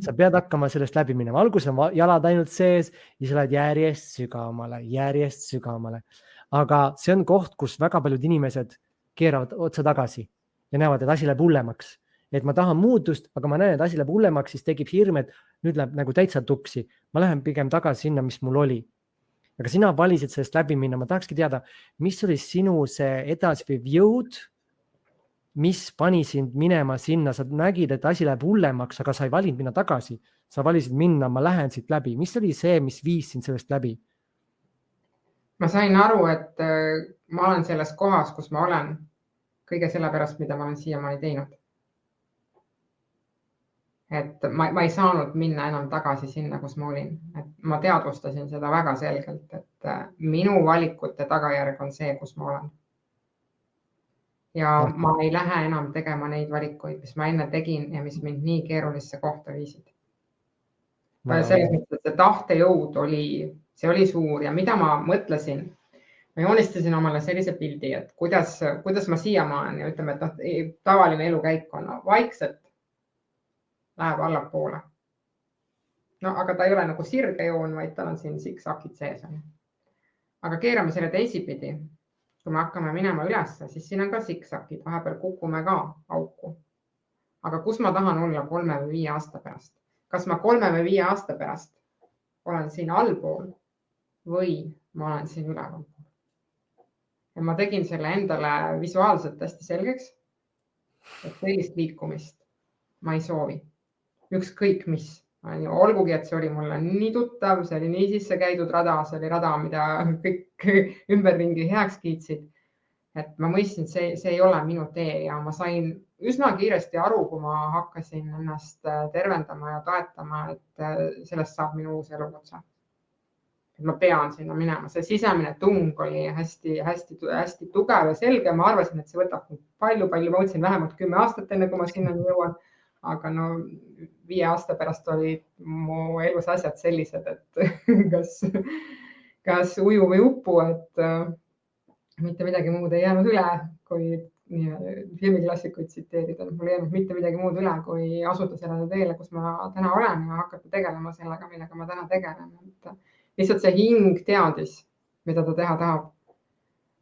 Sa pead hakkama sellest läbi minema. Alguses on jalad ainult sees ja sa lähed järjest sügavamale. Aga see on koht, kus väga paljud inimesed keeravad otsa tagasi ja näevad, et asi läheb hullemaks. Et ma tahan muutust, aga ma näen, et asi läheb hullemaks, siis tekib hirm, et nüüd läheb nagu täitsa tuksi. Ma lähen pigem tagasi sinna, mis mul oli. Aga sina valisid sellest läbi minna. Ma tahakski teada, mis oli sinu see edasiviiv jõud, mis pani sind minema sinna, sa nägid, et asi läheb hullemaks, aga sa ei valinud minna tagasi. Sa valisid minna, ma lähen siit läbi. Mis oli see, mis viis sind sellest läbi? Ma sain aru, et ma olen selles kohas, kus ma olen kõige selle pärast, mida ma olen siiamaani teinud. Et ma ei saanud minna enam tagasi sinna, kus ma olin. Et ma teadvustasin seda väga selgelt, et minu valikute tagajärg on see, kus ma olen. Ja ma ei lähe enam tegema neid valikuid, mis ma enne tegin ja mis mind nii keerulisse kohta viisid. Selles mõttes, et see tahtejõud see oli suur ja mida ma mõtlesin, ma joonistasin omale sellise pildi, et kuidas ma siiamaani, ütleme, et tavaline elukäik on vaikselt läheb allapoole. No, aga ta ei ole nagu sirgejoon, vaid tal on siin siksakid sees. Aga keerame selle teisipidi. Kui me hakkame minema ülesse, siis siin on ka siksakid, vahepeal kukume ka auku. Aga kus ma tahan olla 3 või 5 aasta pärast? Kas ma 3 või 5 aasta pärast olen siin allpool või ma olen siin üleval? Ja ma tegin selle endale visuaalselt hästi selgeks, et sellist liikumist ma ei soovi. Ükskõik mis. Olgugi, et see oli mulle nii tuttav, see oli nii sisse käidud rada, see oli rada, mida kõik ümberringi heaks kiitsid. Et ma mõistsin, see ei ole minu tee ja ma sain üsna kiiresti aru, kui ma hakkasin ennast tervendama ja toetama, et sellest saab minu uus elukutse. Ma pean sinna minema. See sisemine tung oli hästi tugev ja selge. Ma arvasin, et see võtab palju, ma mõtlesin vähemalt 10 aastat enne, kui ma sinna jõuan. Aga 5 aasta pärast olid mu elus asjad sellised, et kas uju või upu, et mitte midagi muud ei jäänud üle, kui filmiklassikuid tsiteerida. Mul ei jäänud mitte midagi muud üle, kui asuda sellele teele, kus ma täna olen ja hakata tegelema sellega, millega ma täna tegelen. Lihtsalt see hing teadis, mida ta teha tahab.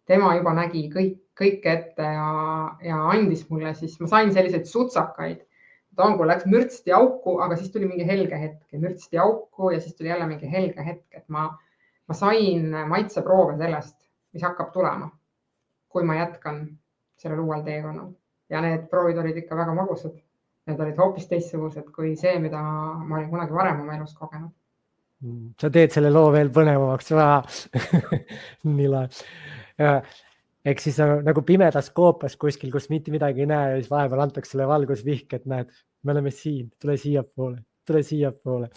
Tema juba nägi kõike ette ja andis mulle, siis ma sain selliseid sutsakaid. tango läks mürtsti auku, aga siis tuli mingi helge hetk ja mürtsti auku ja siis tuli jälle mingi helge hetk, et ma sain maitseproove sellest, mis hakkab tulema, kui ma jätkan sellel uuel teekonnal. Ja need proovid olid ikka väga magusad. Need olid hoopis teistsugused kui see, mida ma olin kunagi varem oma elus kogenud. Sa teed selle loo veel põnevamaks. Nii lahe. Ehk siis nagu pimedas koopas kuskil, kus mitte midagi ei näe ja siis vahepeal antakse selle valgusvihk, et näed, me oleme siin, tule siiapoole.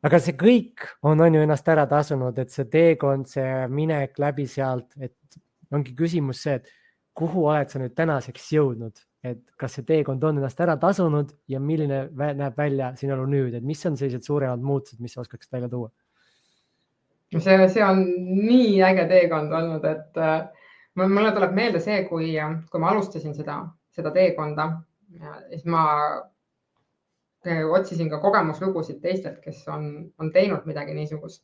Aga see kõik on ju ennast ära tasunud, et see teekond, see minek läbi sealt, et ongi küsimus see, et kuhu oled sa nüüd tänaseks jõudnud, et kas see teekond on ennast ära tasunud ja milline näeb välja sinu elu nüüd, et mis on sellised suuremad muutused, mis sa oskaks välja tuua? See on nii äge teekond olnud, et mulle tuleb meelde see, kui ma alustasin seda teekonda, siis ma otsisin ka kogemuslugusid teistelt, kes on teinud midagi niisugust.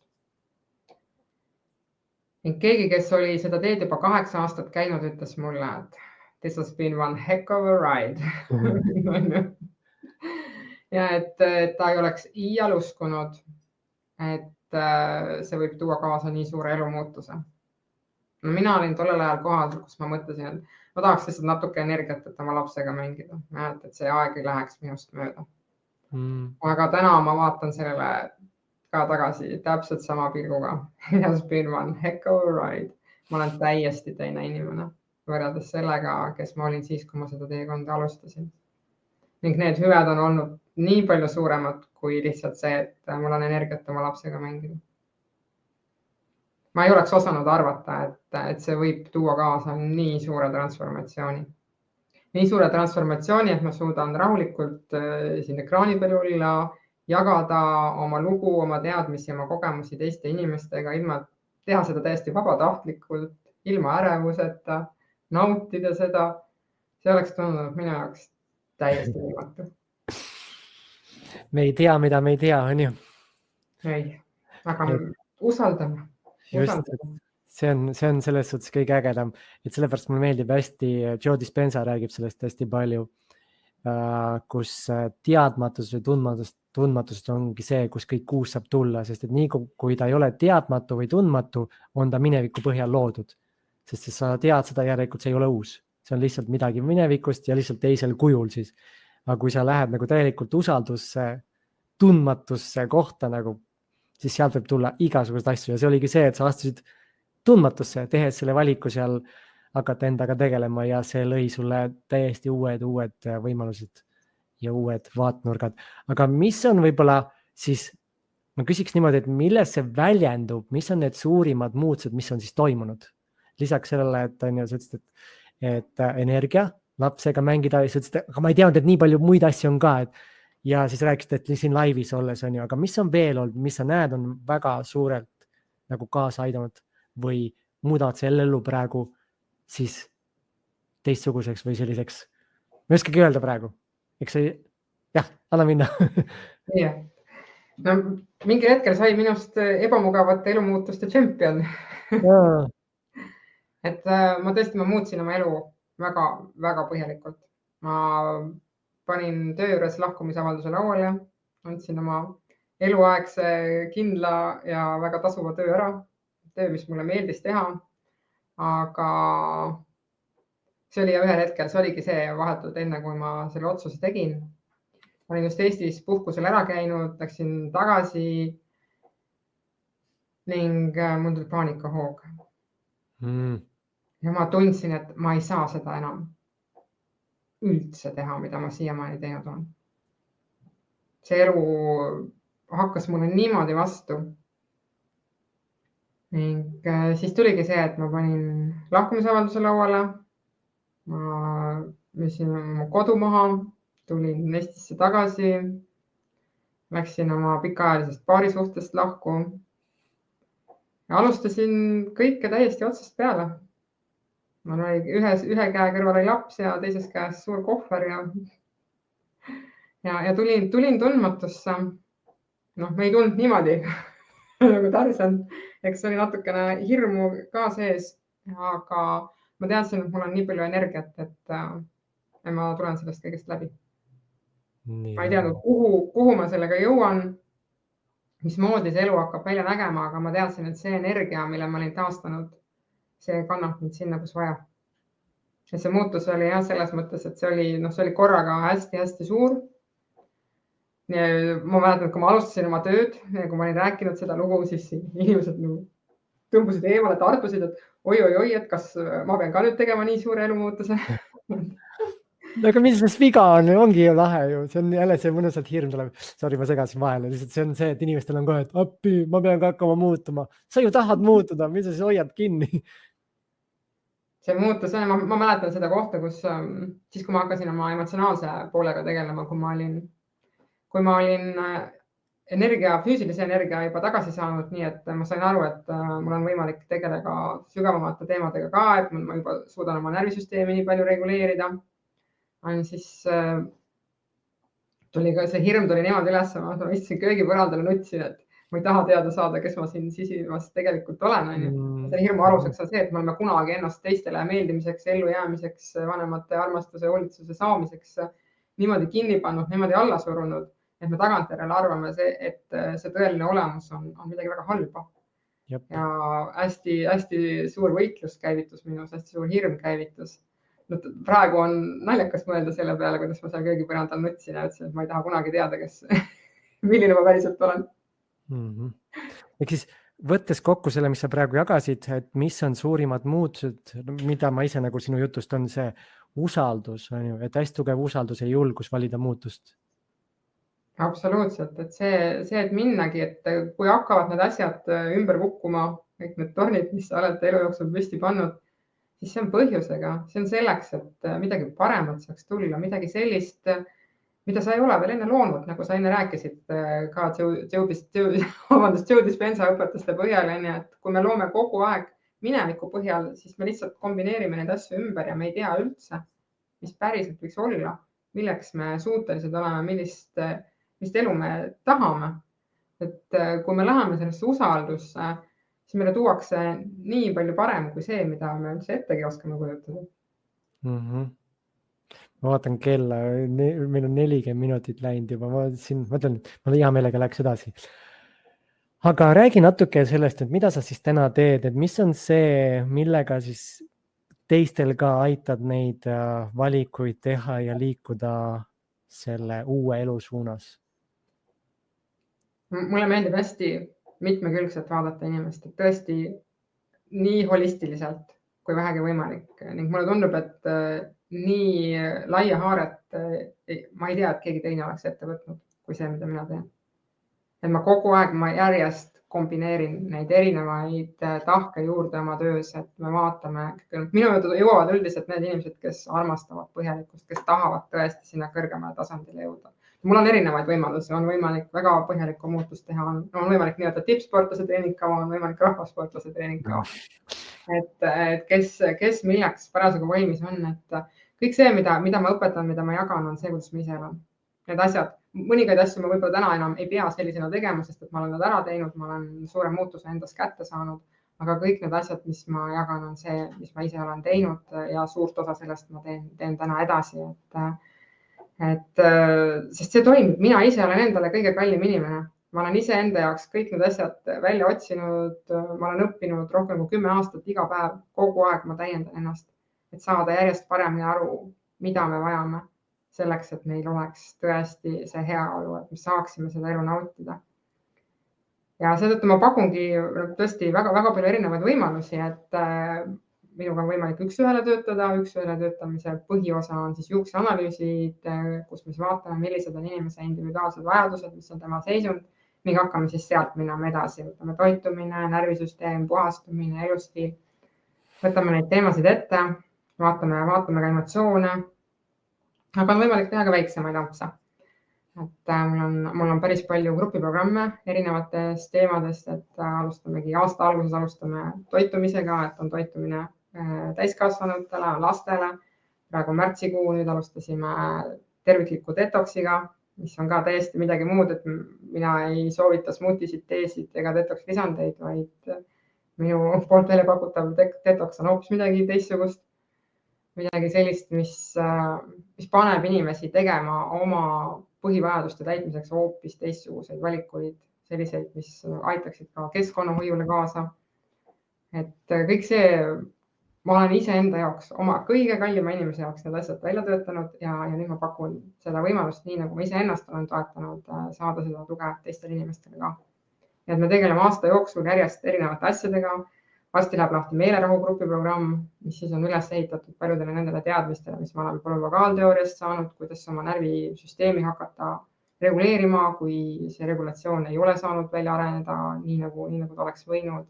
Keegi, kes oli seda teed juba 8 aastat käinud, ütles mulle, et this has been one heck of a ride. Ja et ta ei oleks iial uskunud, et see võib tuua kaasa nii suure elumuutuse. No mina olin tollel ajal kohal, kus ma mõtlesin, et ma tahaks lihtsalt natuke energiat, et oma lapsega mängida. Et see aeg ei läheks minust mööda. Aga täna ma vaatan sellele ka tagasi täpselt sama pilguga. It has been one heck of a ride. Ma olen täiesti teine inimene võrreldes sellega, kes ma olin siis, kui ma seda teekonda alustasin. Ning need hüved on olnud nii palju suuremad kui lihtsalt see, et mul on energiat oma lapsega mängida. Ma ei oleks osanud arvata, et see võib tuua kaasa nii suure transformatsiooni. Nii suure transformatsiooni, et ma suudan rahulikult siin ekraani peal olla, jagada oma lugu, oma teadmisi, oma kogemusi teiste inimestega, teha seda täiesti vabatahtlikult, ilma ärevuseta, nautida seda. See oleks tundunud minu jaoks täiesti võimatu. Me ei tea, mida me ei tea, on ju? Ei, aga usaldame. Just, see on selles suhtes kõige ägedam, et sellepärast mulle meeldib hästi, Joe Dispenza räägib sellest hästi palju, kus teadmatus või tundmatus ongi see, kus kõik uus saab tulla, sest et nii kui ta ei ole teadmatu või tundmatu, on ta mineviku põhjal loodud, sest sa tead seda järelikult, see ei ole uus, see on lihtsalt midagi minevikust ja lihtsalt teisel kujul siis. Aga kui sa lähed nagu täielikult usaldusse, tundmatusse kohta nagu, siis sealt võib tulla igasugused asju ja see oligi see, et sa astusid tundmatusse, tehes selle valiku seal hakata endaga tegelema ja see lõi sulle täiesti uued võimalused ja uued vaatnurgad. Aga mis on võib-olla siis, ma küsiks niimoodi, et milles see väljendub, mis on need suurimad muutused, mis on siis toimunud? Lisaks sellele, et on ju, sa ütlesid, et energia, lapsega mängida, ja sa ütlesid, aga ma ei teadnud, et nii palju muid asju on ka, ja siis rääkisid, et siin laivis olles on ju, aga mis on veel olnud, mis sa näed, on väga suurelt nagu kaasa aidanud või muudavad selle ellu praegu siis teistsuguseks või selliseks, ma ei oskagi öelda praegu, eks see, jah, anna minna. Jah, no mingil hetkel sai minust ebamugavate elumuutuste tšempion. Et ma muutsin oma elu väga, väga põhjalikult. Ma panin töö juures lahkumisavalduse lauale, andsin oma eluaegse kindla ja väga tasuva töö ära. Töö, mis mulle meeldis teha. Aga see oli ühel hetkel, see oligi see vahetult enne, kui ma selle otsuse tegin. Ma olin just Eestis puhkusel ära käinud, läksin tagasi ning mul tuli paanikahoog. Ja ma tundsin, et ma ei saa seda enam üldse teha, mida ma siiamaani teinud olen. See elu hakkas mulle niimoodi vastu. Ning siis tuligi see, et ma panin lahkumisavalduse lauale. Ma müüsin oma kodu maha, tulin Eestisse tagasi, läksin oma pikaajalisest paarisuhtest lahku ja alustasin kõike täiesti otsast peale. Mul oli ühe käe kõrval oli laps ja teises käes suur kohver ja tulin tundmatusse. No, me ei tundnud niimoodi nagu Tarzan, eks oli natukene hirmu ka sees, aga ma teadsin, et mul on nii palju energiat, et ma tulen sellest kõigest läbi. nii Ma ei teadnud, kuhu ma sellega jõuan, mismoodi see elu hakkab välja nägema, aga ma teadsin, et see energia, mille ma olin taastanud, see kannab mind sinna, kus vaja. Ja see muutus oli jah, selles mõttes, et see oli korraga hästi-hästi suur. Ma mäletan, et kui ma alustasin oma tööd, kui ma olin rääkinud seda lugu, siis inimesed tõmbusid eemale, tartusid, et oi, et kas ma pean ka nüüd tegema nii suure elumuutuse. aga mis sellest viga on, ongi ju lahe ju, see on jälle see mõnusalt hirm tuleb, sorry, ma segasin vahele, lihtsalt see on see, et inimestel on kohe, et appi, ma pean ka hakkama muutuma, sa ju tahad muutuda, mis sa siis hoiad kinni? See muutus, ma mäletan seda kohta, kus siis, kui ma hakkasin oma emotsionaalse poolega tegelema, kui ma olin füüsilise energia juba tagasi saanud, nii et ma sain aru, et mul on võimalik tegeleda sügavamate teemadega ka, et ma juba suudan oma närvisüsteemi nii palju reguleerida. Siis see hirm tuli niimoodi üles, ma istusin köögipõrandal ja nutsin, et ma ei taha teada saada, kes ma siin sisimas tegelikult olen. Selle hirmu aluseks on see, et me oleme kunagi ennast teistele meeldimiseks, ellujäämiseks, vanemate armastuse ja hoolitsuse saamiseks niimoodi kinni pannud, niimoodi alla surunud, et me tagantjärele arvame, et see tõeline olemus on midagi väga halba. Jep. Ja hästi suur võitlus käivitus minus, hästi suur hirm käivitus. Praegu on naljakas mõelda selle peale, kuidas ma seal köögipõrandal nutsin ja ütlesin, et ma ei taha kunagi teada, milline ma päriselt olen. Ehk siis võttes kokku selle, mis sa praegu jagasid, et mis on suurimad muutused, mida ma ise nagu sinu jutust on see usaldus, on ju, et hästi tugev usaldus ja julgus valida muutust. Absoluutselt, et see, et minnagi, et kui hakkavad need asjad ümber kukkuma, kõik need tornid, mis sa oled elu jooksul püsti pannud, siis see on põhjusega, see on selleks, et midagi paremat saaks tulla, midagi sellist, mida sa ei ole veel enne loonud, nagu sa enne rääkisid ka Joe Dispenza õpetuste põhjal, et kui me loome kogu aeg mineviku põhjal, siis me lihtsalt kombineerime neid asju ümber ja me ei tea üldse, mis päriselt võiks olla, milleks me suutelised oleme, millist elu me tahame. Et kui me läheme sellesse usaldusse, siis meile tuuakse nii palju parem kui see, mida me üldse ettegi oskame kujutada. Ma vaatan kella, meil on 40 minutit läinud juba, ma mõtlen, ma hea meelega läheks edasi. Aga räägi natuke sellest, et mida sa siis täna teed, et mis on see, millega siis teistel ka aitad neid valikuid teha ja liikuda selle uue elu suunas? Mulle meeldib hästi mitmekülgselt vaadata inimest, et tõesti nii holistiliselt kui vähegi võimalik. Ning mulle tundub, et nii laia haaret ma ei tea, et keegi teine oleks ette võtnud kui see, mida mina teen. Et ma kogu aeg järjest kombineerin neid erinevaid tahke juurde oma töös, et me vaatame, minu juurde jõuavad üldiselt need inimesed, kes armastavad põhjalikkust, kes tahavad tõesti sinna kõrgemale tasandile jõuda. Mul on erinevaid võimalusi, on võimalik väga põhjalikku muutust teha, on võimalik nii-öelda tippsportlase treeningkava, on võimalik rahvasportlase treeningkava. Et kes milleks parasjagu valmis on, et kõik see, mida ma õpetan, mida ma jagan, on see, kuidas ma ise elan. Need asjad, mõningaid asju ma võib-olla täna enam ei pea sellisena tegema, sest et ma olen nad ära teinud, ma olen suure muutuse endas kätte saanud, aga kõik need asjad, mis ma jagan, on see, mis ma ise olen teinud ja suurt osa sellest ma teen täna edasi, sest see toimib, mina ise olen endale kõige kallim inimene. Ma olen ise enda jaoks kõik need asjad välja otsinud, ma olen õppinud rohkem kui 10 aastat iga päev, kogu aeg ma täiendan ennast, et saada järjest paremini aru, mida me vajame selleks, et meil oleks tõesti see heaolu, et me saaksime seda elu nautida. Ja seetõttu ma pakungi tõesti väga-väga palju erinevaid võimalusi, et minuga on võimalik üks-ühele töötada, üks-ühele töötamise põhiosa on siis juukseanalüüsid, kus me vaatame, millised on inimese individuaalsed vajadused, mis on tema seisund, ning hakkame siis sealt minema edasi, võtame toitumine, närvisüsteem, puhastumine, elustiil, võtame neid teemasid ette, vaatame ka emotsioone, aga on võimalik teha ka väiksemaid ampse. Et mul on päris palju grupiprogramme erinevatest teemadest, et alustamegi aasta alguses alustame toitumisega, et on toitumine täiskasvanutele, lastele. Praegu märtsikuu, nüüd alustasime tervikliku detoksiga, mis on ka täiesti midagi muud, et mina ei soovita smuutisid, teesid ega detoks lisandeid, vaid minu poolt välja pakutav detoks on hoopis midagi teistsugust. Midagi sellist, mis paneb inimesi tegema oma põhivajaduste täitmiseks hoopis teistsuguseid valikuid, selliseid, mis aitaksid ka keskkonnahoiule kaasa. Et kõik see, ma olen iseenda jaoks, oma kõige kallima inimese jaoks need asjad välja töötanud ja nüüd ma pakun seda võimalust, nii nagu ma iseennast olen toetanud, saada seda tuge teistele inimestele ka. Et me tegeleme aasta jooksul järjest erinevate asjadega. Varsti läheb lahti meelerahu grupiprogramm, mis siis on üles ehitatud paljudele nendele teadmistele, mis ma olen polüvagaalteooriast saanud, kuidas oma närvisüsteemi hakata reguleerima, kui see regulatsioon ei ole saanud välja areneda nii nagu ta oleks võinud.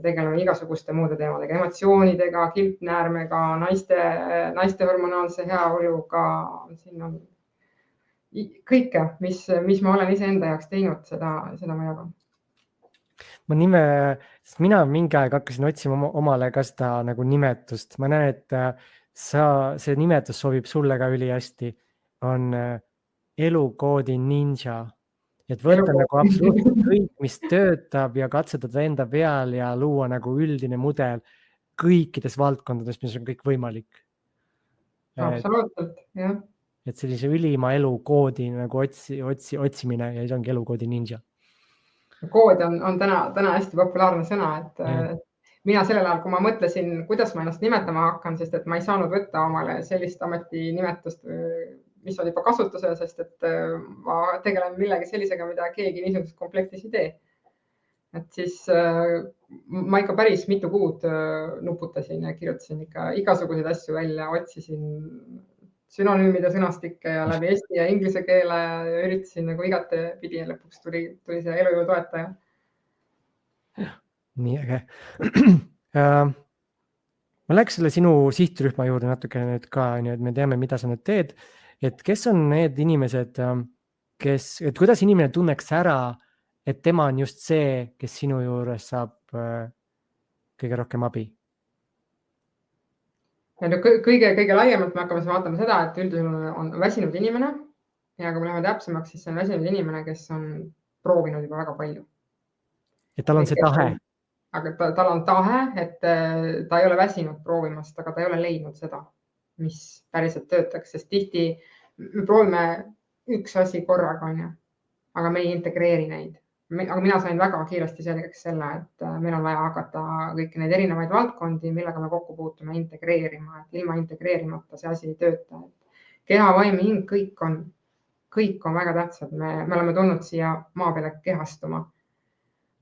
Tegeleme igasuguste muude teemadega, emotsioonidega, kilpnäärmega, naiste hormonaalse heaoluga. Siin on kõike, mis ma olen iseenda jaoks teinud, seda ma jagan. Mina mingi aeg hakkasin otsima omale ka seda nagu nimetust. Ma näen, et see nimetus sobib sulle ka ülihästi. On elukoodi ninja. Et võtta nagu absoluutselt kõik, mis töötab ja katsetada enda peal ja luua nagu üldine mudel kõikides valdkondades, mis on kõik võimalik. Absoluutselt, jah. Et sellise ülima elukoodi nagu otsimine ja siis ongi elukoodi ninja. Kood on täna hästi populaarne sõna, et mina sellel ajal, kui ma mõtlesin, kuidas ma ennast nimetama hakkan, sest et ma ei saanud võtta omale sellist ametinimetust, mis on juba kasutusel, sest et ma tegelen millegi sellisega, mida keegi niisuguses komplektis ei tee. Et siis ma ikka päris mitu kuud nuputasin ja kirjutasin ikka igasuguseid asju välja, otsisin sünonüümide sõnastikke ja läbi eesti ja inglise keele ja üritasin nagu igate pidi ja lõpuks tuli see elujõu toetaja. Nii äge. Ma läheks selle sinu sihtrühma juurde natuke nüüd ka, et me teame, mida sa nüüd teed. Et kes on need inimesed, et kuidas inimene tunneks ära, et tema on just see, kes sinu juures saab kõige rohkem abi? Kõige laiemalt me hakkame vaatama seda, et üldjuhul on väsinud inimene ja kui me läheme täpsemaks, siis see on väsinud inimene, kes on proovinud juba väga palju. Et tal on see tahe. Aga tal on tahe, et ta ei ole väsinud proovimast, aga ta ei ole leidnud seda, mis päriselt töötaks, sest tihti me proovime üks asi korraga, aga me ei integreeri neid. Aga mina sain väga kiiresti selgeks selle, et meil on vaja hakata kõiki neid erinevaid valdkondi, millega me kokku puutume, integreerima. Et ilma integreerimata see asi ei tööta. Keha, vaim, hing, kõik on väga tähtsad. Me oleme tulnud siia maa peale kehastuma.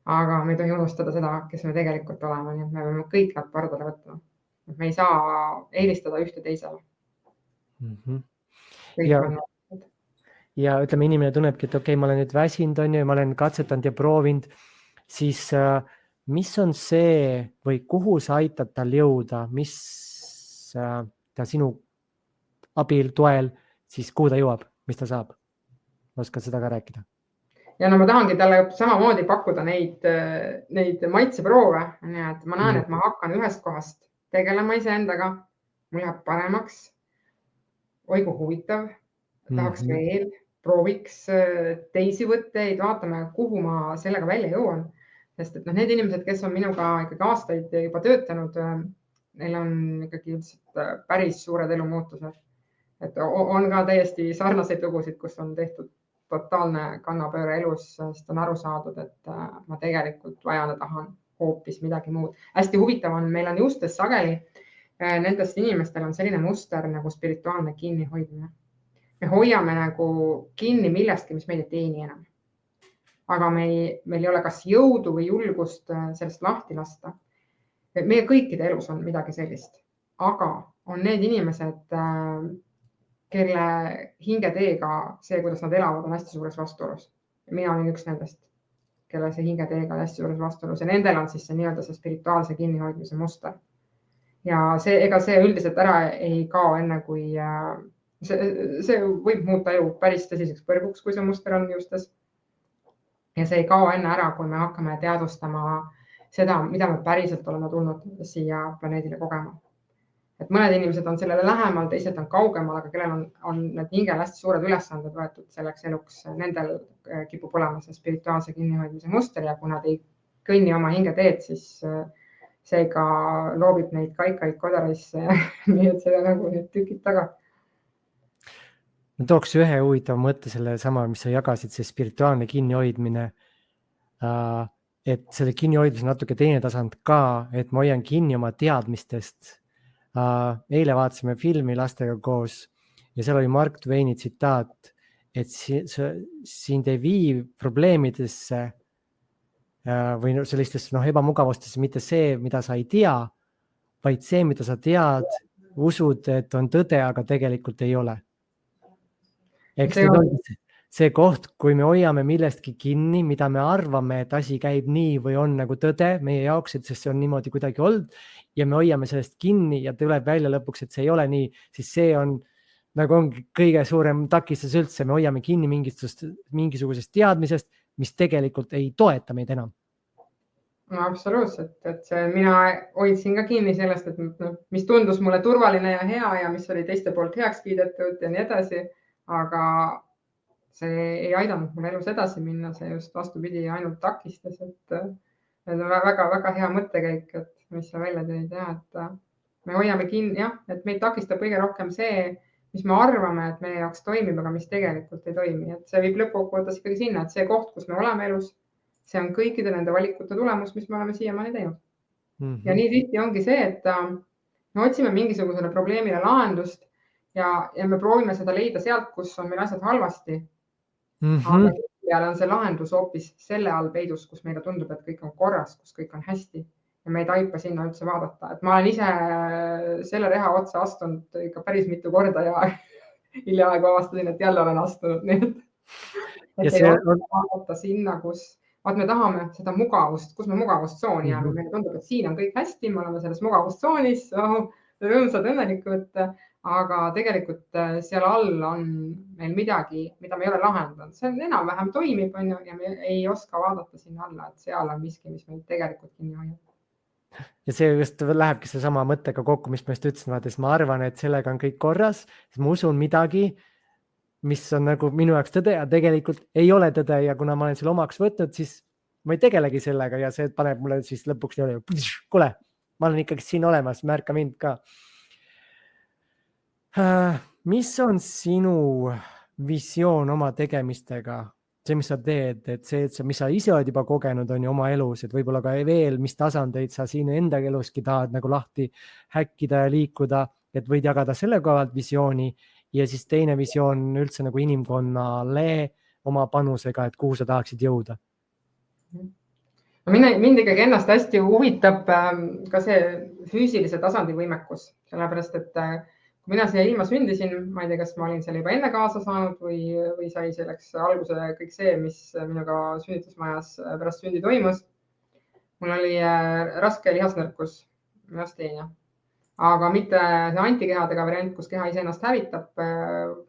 Aga me ei tohi unustada seda, kes me tegelikult oleme. Nii et me peame kõik nad pardale võtma. Me ei saa eelistada ühte teisele. Ja ütleme, inimene tunnebki, et okei, ma olen nüüd väsinud, ma olen katsetanud ja proovinud, siis mis on see või kuhu sa aitad tal jõuda, mis ta sinu abil, toel, siis kuhu ta jõuab, mis ta saab? Oskad seda ka rääkida? Ja no ma tahangi talle samamoodi pakkuda neid maitseproove, et ma näen, et ma hakkan ühest kohast tegelema iseendaga, mul läheb paremaks, oi kui huvitav, tahaks veel, prooviks teisi võtteid, vaatame, kuhu ma sellega välja jõuan. Sest et need inimesed, kes on minuga ikkagi aastaid juba töötanud, neil on ikkagi päris suured elumuutused. Et on ka täiesti sarnaseid lugusid, kus on tehtud totaalne kannapööre elus, sest on aru saadud, et ma tegelikult vajan ja tahan hoopis midagi muud. Hästi huvitav on, meil on justes sageli, nendest inimestel on selline muster nagu spirituaalne kinnihoidmine. Me hoiame nagu kinni millestki, mis meid ei teeni enam. Aga meil ei ole kas jõudu või julgust sellest lahti lasta. Meie kõikide elus on midagi sellist, aga on need inimesed, kelle hingeteega see, kuidas nad elavad, on hästi suures vastuolus. Mina olin üks nendest, kelle see hingeteega on hästi suures vastuolus ja nendel on siis see nii-öelda see spirituaalse kinnihoidmise muster. Ja ega see üldiselt ära ei kao enne, kui see võib muuta ju päris tõsiseks põrguks, kui see muster on justes. Ja see ei kao enne ära, kui me hakkame teadvustama seda, mida me päriselt oleme tulnud siia planeedile kogema. Et mõned inimesed on sellele lähemal, teised on kaugemal, aga kellel on need hingel hästi suured ülesanded võetud selleks eluks, nendel kipub olema see spirituaalse kinnihoidmise muster ja kui nad ei kõnni oma hingeteed, siis see ka loobib neid kaikaid kodaraisse, nii et see on nagu need tükid taga. ma tooks ühe huvitava mõtte selle sama, mis sa jagasid, see spirituaalne kinnihoidmine. Et selle kinnihoidlus on natuke teine tasand ka, et ma hoian kinni oma teadmistest. Eile vaatasime filmi lastega koos ja seal oli Mark Twaini tsitaat, et sind ei vii probleemidesse või sellistesse ebamugavustesse mitte see, mida sa ei tea, vaid see, mida sa tead, usud, et on tõde, aga tegelikult ei ole. Eks See nüüd on- ongi see koht, kui me hoiame millestki kinni, mida me arvame, et asi käib nii või on nagu tõde meie jaoks, et sest see on niimoodi kuidagi olnud ja me hoiame sellest kinni ja tuleb välja lõpuks, et see ei ole nii, siis see on nagu ongi kõige suurem takistus üldse, me hoiame kinni mingisugusest teadmisest, mis tegelikult ei toeta meid enam. No absoluutselt, et mina hoidsin ka kinni sellest, et mis tundus mulle turvaline ja hea ja mis oli teiste poolt heaks kiidetud ja nii edasi, aga see ei aidanud mul elus edasi minna, see just vastupidi ainult takistas, et on väga-väga hea mõttekäik, et mis sa välja tõid ja et me hoiame kinni, jah, et meid takistab kõige rohkem see, mis me arvame, et meie jaoks toimib, aga mis tegelikult ei toimi, et see viib lõppkokkuvõttes ikkagi sinna, et see koht, kus me oleme elus, see on kõikide nende valikute tulemus, mis me oleme siiamaani teinud. Ja nii tihti ongi see, et me otsime mingisugusele probleemile lahendust ja me proovime seda leida sealt, kus on meil asjad halvasti. Aga tihtipeale on see lahendus hoopis selle all peidus, kus meile tundub, et kõik on korras, kus kõik on hästi ja me ei taipa sinna üldse vaadata. Et ma olen ise selle reha otsa astunud ikka päris mitu korda ja hiljaaegu avastasin, et jälle olen astunud. Nii et ei vaadata sinna, kus me tahame seda mugavust, kus me mugavustsooni jääme. Meile tundub, et siin on kõik hästi, me oleme selles mugavustsoonis, rõõmsad, õnnelikud, aga tegelikult seal all on meil midagi, mida me ei ole lahendanud. See on enam-vähem toimib, on ju, ja me ei oska vaadata sinna alla, et seal on miski, mis meid tegelikult kinni hoiab. Ja see just lähebki see sama mõttega kokku, mis ma just ütlesin, vaata, siis ma arvan, et sellega on kõik korras, siis ma usun midagi, mis on nagu minu jaoks tõde ja tegelikult ei ole tõde ja kuna ma olen selle omaks võtnud, siis ma ei tegelegi sellega ja see paneb mulle siis lõpuks niimoodi, kuule, ma olen ikkagi siin olemas, märka mind ka. Mis on sinu visioon oma tegemistega? See, mis sa teed, et see, mis sa ise oled juba kogenud, on ju oma elus, et võib-olla ka veel, mis tasandeid sa siin enda eluski tahad nagu lahti häkkida ja liikuda, et võid jagada selle kohalt visiooni ja siis teine visioon üldse nagu inimkonnale oma panusega, et kuhu sa tahaksid jõuda. Mind ikkagi ennast hästi huvitab ka see füüsilise tasandi võimekus, sellepärast et kui mina siia ilma sündisin, ma ei tea, kas ma olin seal juba enne kaasa saanud või sai selleks alguse kõik see, mis minuga sünnitusmajas pärast sündi toimus. Mul oli raske lihasnõrkus, müasteenia, aga mitte see antikehadega variant, kus keha iseennast hävitab.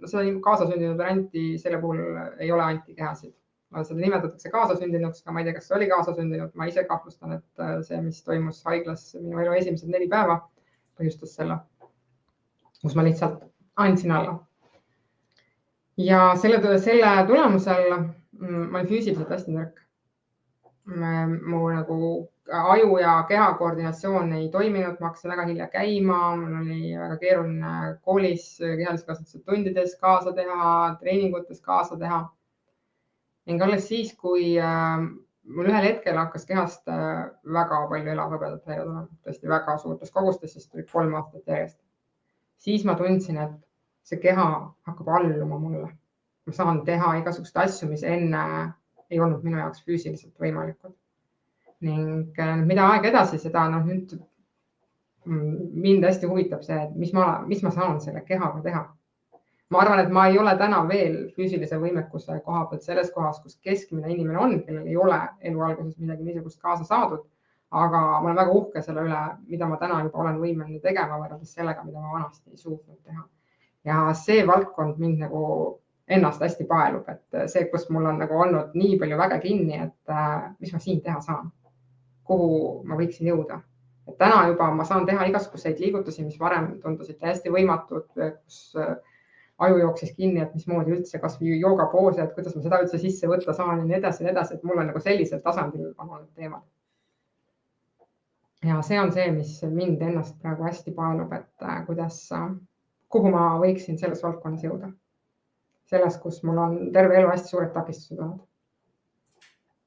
Seda kaasasündinud varianti, selle puhul ei ole antikehasid. Seda nimetatakse kaasasündinuks, aga ma ei tea, kas see oli kaasasündinud. Ma ise kahtlustan, et see, mis toimus haiglas minu elu esimesed 4 päeva, põhjustas selle, kus ma lihtsalt andsin alla. Ja selle tulemusel ma olin füüsiliselt hästi nõrk. Mu nagu aju ja keha koordinatsioon ei toiminud, ma hakkasin väga hilja käima, mul oli väga keeruline koolis kehalise kasvatuse tundides kaasa teha, treeningutes kaasa teha. Ning alles siis, kui mul ühel hetkel hakkas kehast väga palju elavhõbedat välja tulema, tõesti väga suurtes kogustes, sest tuli 3 aastat järjest. Siis ma tundsin, et see keha hakkab alluma mulle. Ma saan teha igasuguseid asju, mis enne ei olnud minu jaoks füüsiliselt võimalikud. Ning mida aeg edasi, seda nüüd mind hästi huvitab see, et mis ma saan selle kehaga teha. Ma arvan, et ma ei ole täna veel füüsilise võimekuse koha pealt selles kohas, kus keskmine inimene on, kellel ei ole elu alguses midagi niisugust kaasa saadud. Aga ma olen väga uhke selle üle, mida ma täna juba olen võimeline tegema võrreldes sellega, mida ma vanasti ei suutnud teha. Ja see valdkond mind nagu ennast hästi paelub, et see, kus mul on nagu olnud nii palju väge kinni, et mis ma siin teha saan, kuhu ma võiksin jõuda. Et täna juba ma saan teha igasuguseid liigutusi, mis varem tundusid täiesti võimatud, kus aju jooksis kinni, et mismoodi üldse kas või joogapoose, et kuidas ma seda üldse sisse võtta saan ja nii edasi, et mul on nagu sellisel tasandil on olnud teemad. Ja see on see, mis mind ennast praegu hästi paelub, et kuhu ma võiksin selles valdkonnas jõuda. selles, kus mul on terve elu hästi suured takistused olnud.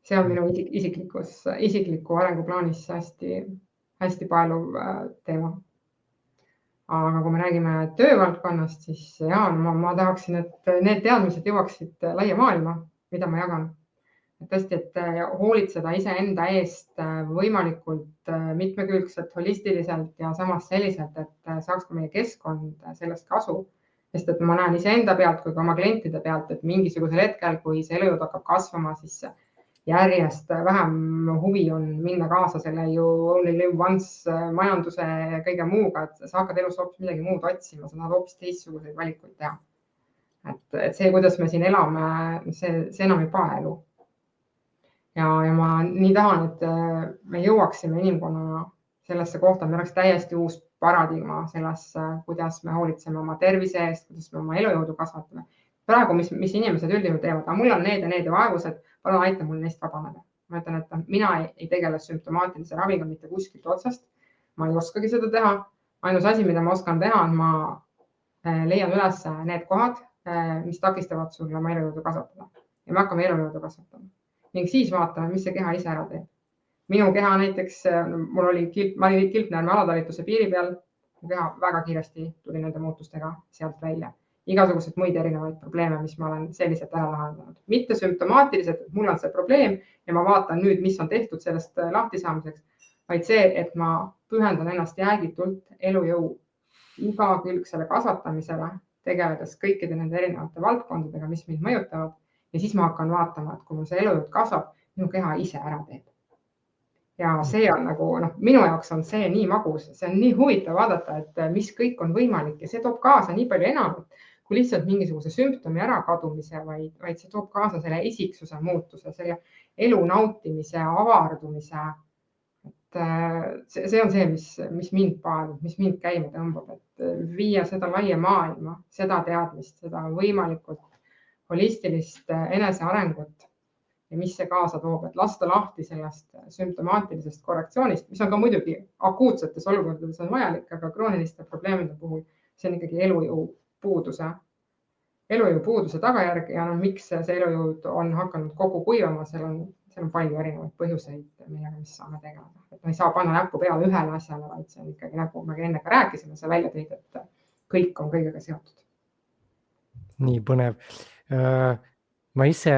See on minu isikliku arenguplaanis hästi paeluv teema. Aga kui me räägime töövaldkonnast, siis ma tahaksin, et need teadmised jõuaksid laia maailma, mida ma jagan. Tõesti, et hoolitseda iseenda eest võimalikult mitmekülgselt, holistiliselt ja samas selliselt, et saaks ka meie keskkond sellest kasu. Sest et ma näen iseenda pealt kui ka oma klientide pealt, et mingisugusel hetkel, kui see elujõud hakkab kasvama, siis järjest vähem huvi on minna kaasa selle you only live once majanduse ja kõige muuga, et sa hakkad elus hoopis midagi muud otsima, sa tahad hoopis teistsuguseid valikuid teha. Et see, kuidas me siin elame, see enam ei pae elu. Ja ma nii tahan, et me jõuaksime inimkonnana sellesse kohta, et me oleks täiesti uus paradigma sellesse, kuidas me hoolitseme oma tervise eest, kuidas me oma elujõudu kasvatame. Praegu, mis inimesed üldjuhul teevad, mul on need ja need vaevused, palun aita mul neist vabaneda. Ma ütlen, et mina ei tegele sümptomaatilise raviga mitte kuskilt otsast. Ma ei oskagi seda teha. Ainus asi, mida ma oskan teha, on ma leian üles need kohad, mis takistavad sul oma elujõudu kasvatada. Ja me hakkame elujõudu kasvatama. Ning siis vaatame, mis see keha ise ära teeb. Minu keha näiteks, ma olin Kilpnäärme alatalituse piiri peal, mu keha väga kiiresti tuli nende muutustega sealt välja. Igasugused muid erinevaid probleeme, mis ma olen selliselt ära lahendanud. Mitte sümptomaatiliselt, et mul on see probleem ja ma vaatan nüüd, mis on tehtud sellest lahti saamiseks, vaid see, et ma pühendan ennast jäägitult elujõu igakülgsele kasvatamisele, tegeledes kõikide nende erinevate valdkondadega, mis mind mõjutavad. Ja siis ma hakkan vaatama, et kui mul see elujõud kasvab, minu keha ise ära teeb. Ja see on nagu, minu jaoks on see nii magus, see on nii huvitav vaadata, et mis kõik on võimalik ja see toob kaasa nii palju enam, kui lihtsalt mingisuguse sümptomi ärakadumise, vaid see toob kaasa selle isiksuse muutuse, selle elu nautimise, avardumise. See on see, mis mind paelub, mis mind käima tõmbab, et viia seda laia maailma, seda teadmist, seda võimalikult holistilist enesearengut ja mis see kaasa toob, et lasta lahti sellest sümptomaatilisest korrektsioonist, mis on ka muidugi akuutsetes olukordades on vajalik, aga krooniliste probleemide puhul see on ikkagi elujõu puuduse tagajärg ja miks see elujõud on hakanud kokku kuivama, seal on palju erinevaid põhjuseid, millega mis saame tegeleda. Et ma ei saa panna näppu peale ühele asjale, vaid see on ikkagi nagu me enne ka rääkisime, sa välja tõid, et kõik on kõigega seotud. Nii põnev. Ma ise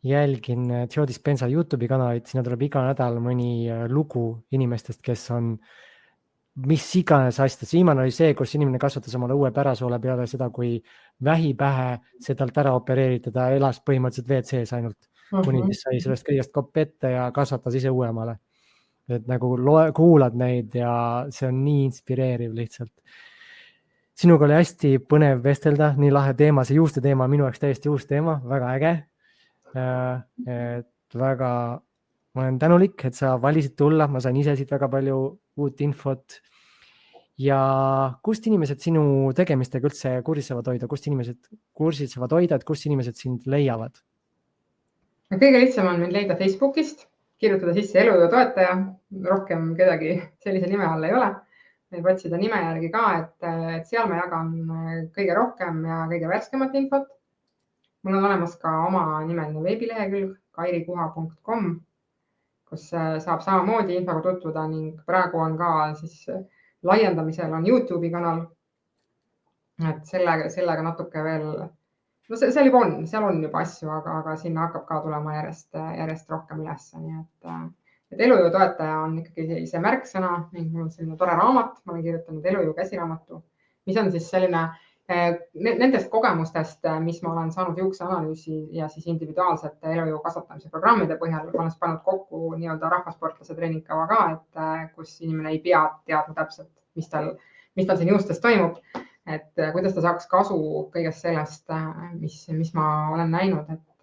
jälgin Joe Dispenza YouTube'i kanalit, sinna tuleb iga nädal mõni lugu inimestest, kes on mis iganes asjades. Viimane oli see, kus inimene kasvatas omale uue pärasoole peale seda, kui vähi pähe see talt ära opereerida, ta elas põhimõtteliselt WC-s ainult, kuni kes sai sellest kõigest kopp ette ja kasvatas ise uuemale. Et nagu kuulad neid ja see on nii inspireeriv lihtsalt. Sinuga oli hästi põnev vestelda, nii lahe teema, see juuste teema minu jaoks täiesti uus teema, väga äge. Ma olen tänulik, et sa valisid tulla, ma sain ise siit väga palju uut infot. Ja kust inimesed sinu tegemistega üldse kursis saavad hoida, kust inimesed kursis saavad hoida, et kust inimesed sind leiavad? Kõige lihtsam on mind leida Facebookist, kirjutada sisse elujõu toetaja, rohkem kedagi sellise nime all ei ole. Võib otsida nime järgi ka, et seal ma jagan kõige rohkem ja kõige värskemat infot. Mul on olemas ka oma nimeline veebilehekülg kairikuha.com, kus saab samamoodi infoga tutvuda ning praegu on ka siis laiendamisel on YouTube'i kanal. Et sellega natuke veel, seal on juba asju, aga sinna hakkab ka tulema järjest rohkem üles. Nii et elujõu toetaja on ikkagi see märksõna ning mul on selline tore raamat, ma olen kirjutanud elujõu käsiraamatu, mis on siis selline nendest kogemustest, mis ma olen saanud juukseanalüüsi ja siis individuaalsete elujõu kasvatamise programmide põhjal. Ma olen pannud kokku nii-öelda rahvasportlase treeningkava ka, et kus inimene ei pea teadma täpselt, mis tal siin juustes toimub, et kuidas ta saaks kasu kõigest sellest, mis ma olen näinud, et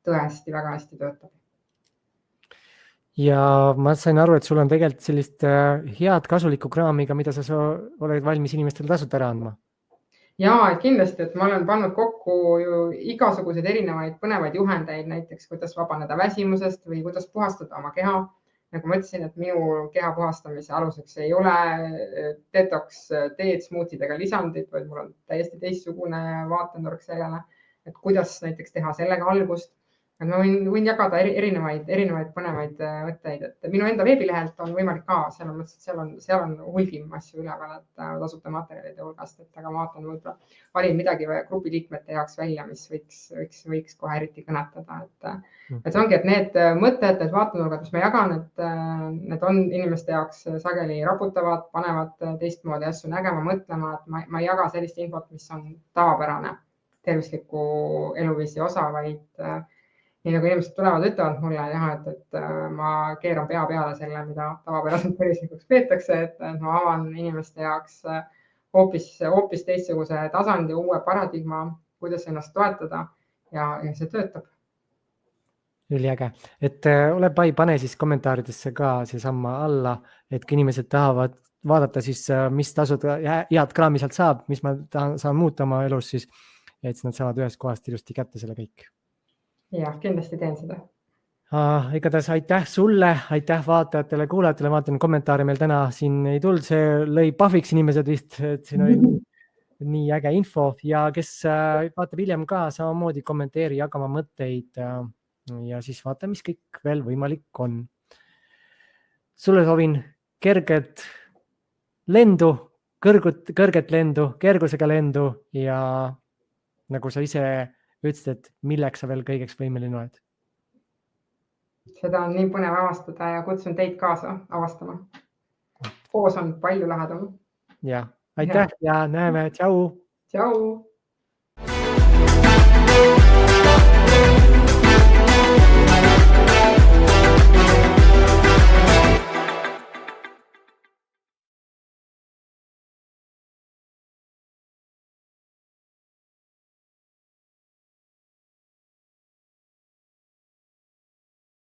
tõesti väga hästi töötab. Ja ma sain aru, et sul on tegelikult sellist head kasulikku kraamiga, mida sa oled valmis inimestele tasuta ära andma. Jaa, et kindlasti, et ma olen pannud kokku ju igasuguseid erinevaid põnevaid juhendeid, näiteks kuidas vabaneda väsimusest või kuidas puhastada oma keha. Nagu ma ütlesin, et minu keha puhastamise aluseks ei ole detox teed, smootidega lisandid, vaid mul on täiesti teistsugune vaatenurk sellele. et kuidas näiteks teha sellega algust. Ma võin jagada erinevaid põnevaid mõtteid, et minu enda veebilehelt on võimalik ka, seal on hulgim asju üleval, et tasuta materjalide hulgast, et aga ma vaatan, võib-olla valin midagi grupi liikmete jaoks välja, mis võiks kohe eriti kõnetada, et see ongi, et need mõtted, need vaatenurgad, mis ma jagan, et need on inimeste jaoks sageli raputavad, panevad teistmoodi asju nägema, mõtlema, et ma ei jaga sellist infot, mis on tavapärane tervisliku eluviisi osa, vaid nii nagu inimesed tulevad, ütlevad mulle, et ma keeran pea peale selle, mida tavapäraselt tervislikuks peetakse, et ma avan inimeste jaoks hoopis teistsuguse tasandi, uue paradigma, kuidas ennast toetada ja see töötab. Üliäge, et ole pai, pane siis kommentaaridesse ka see samma alla, et kui inimesed tahavad vaadata siis, mis tasud head kraami sealt saab, mis ma saan muuta oma elus siis, et nad saavad ühest kohast ilusti kätte selle kõik. Jah, kindlasti teen seda. Igatahes aitäh sulle, aitäh vaatajatele, kuulajatele, vaatan kommentaare meil täna siin ei tulnud, see lõi pahviks inimesed vist, et siin oli nii äge info ja kes vaatab hiljem ka samamoodi kommenteeri, jagama mõtteid ja siis vaata, mis kõik veel võimalik on. Sulle soovin kerget lendu, kõrget lendu, kergusega lendu ja nagu sa ise ütlesid, et milleks sa veel kõigeks võimeline oled? Seda on nii põnev avastada ja kutsun teid kaasa avastama. Koos on palju lahedam. Ja, aitäh ja näeme, tšau! Tšau!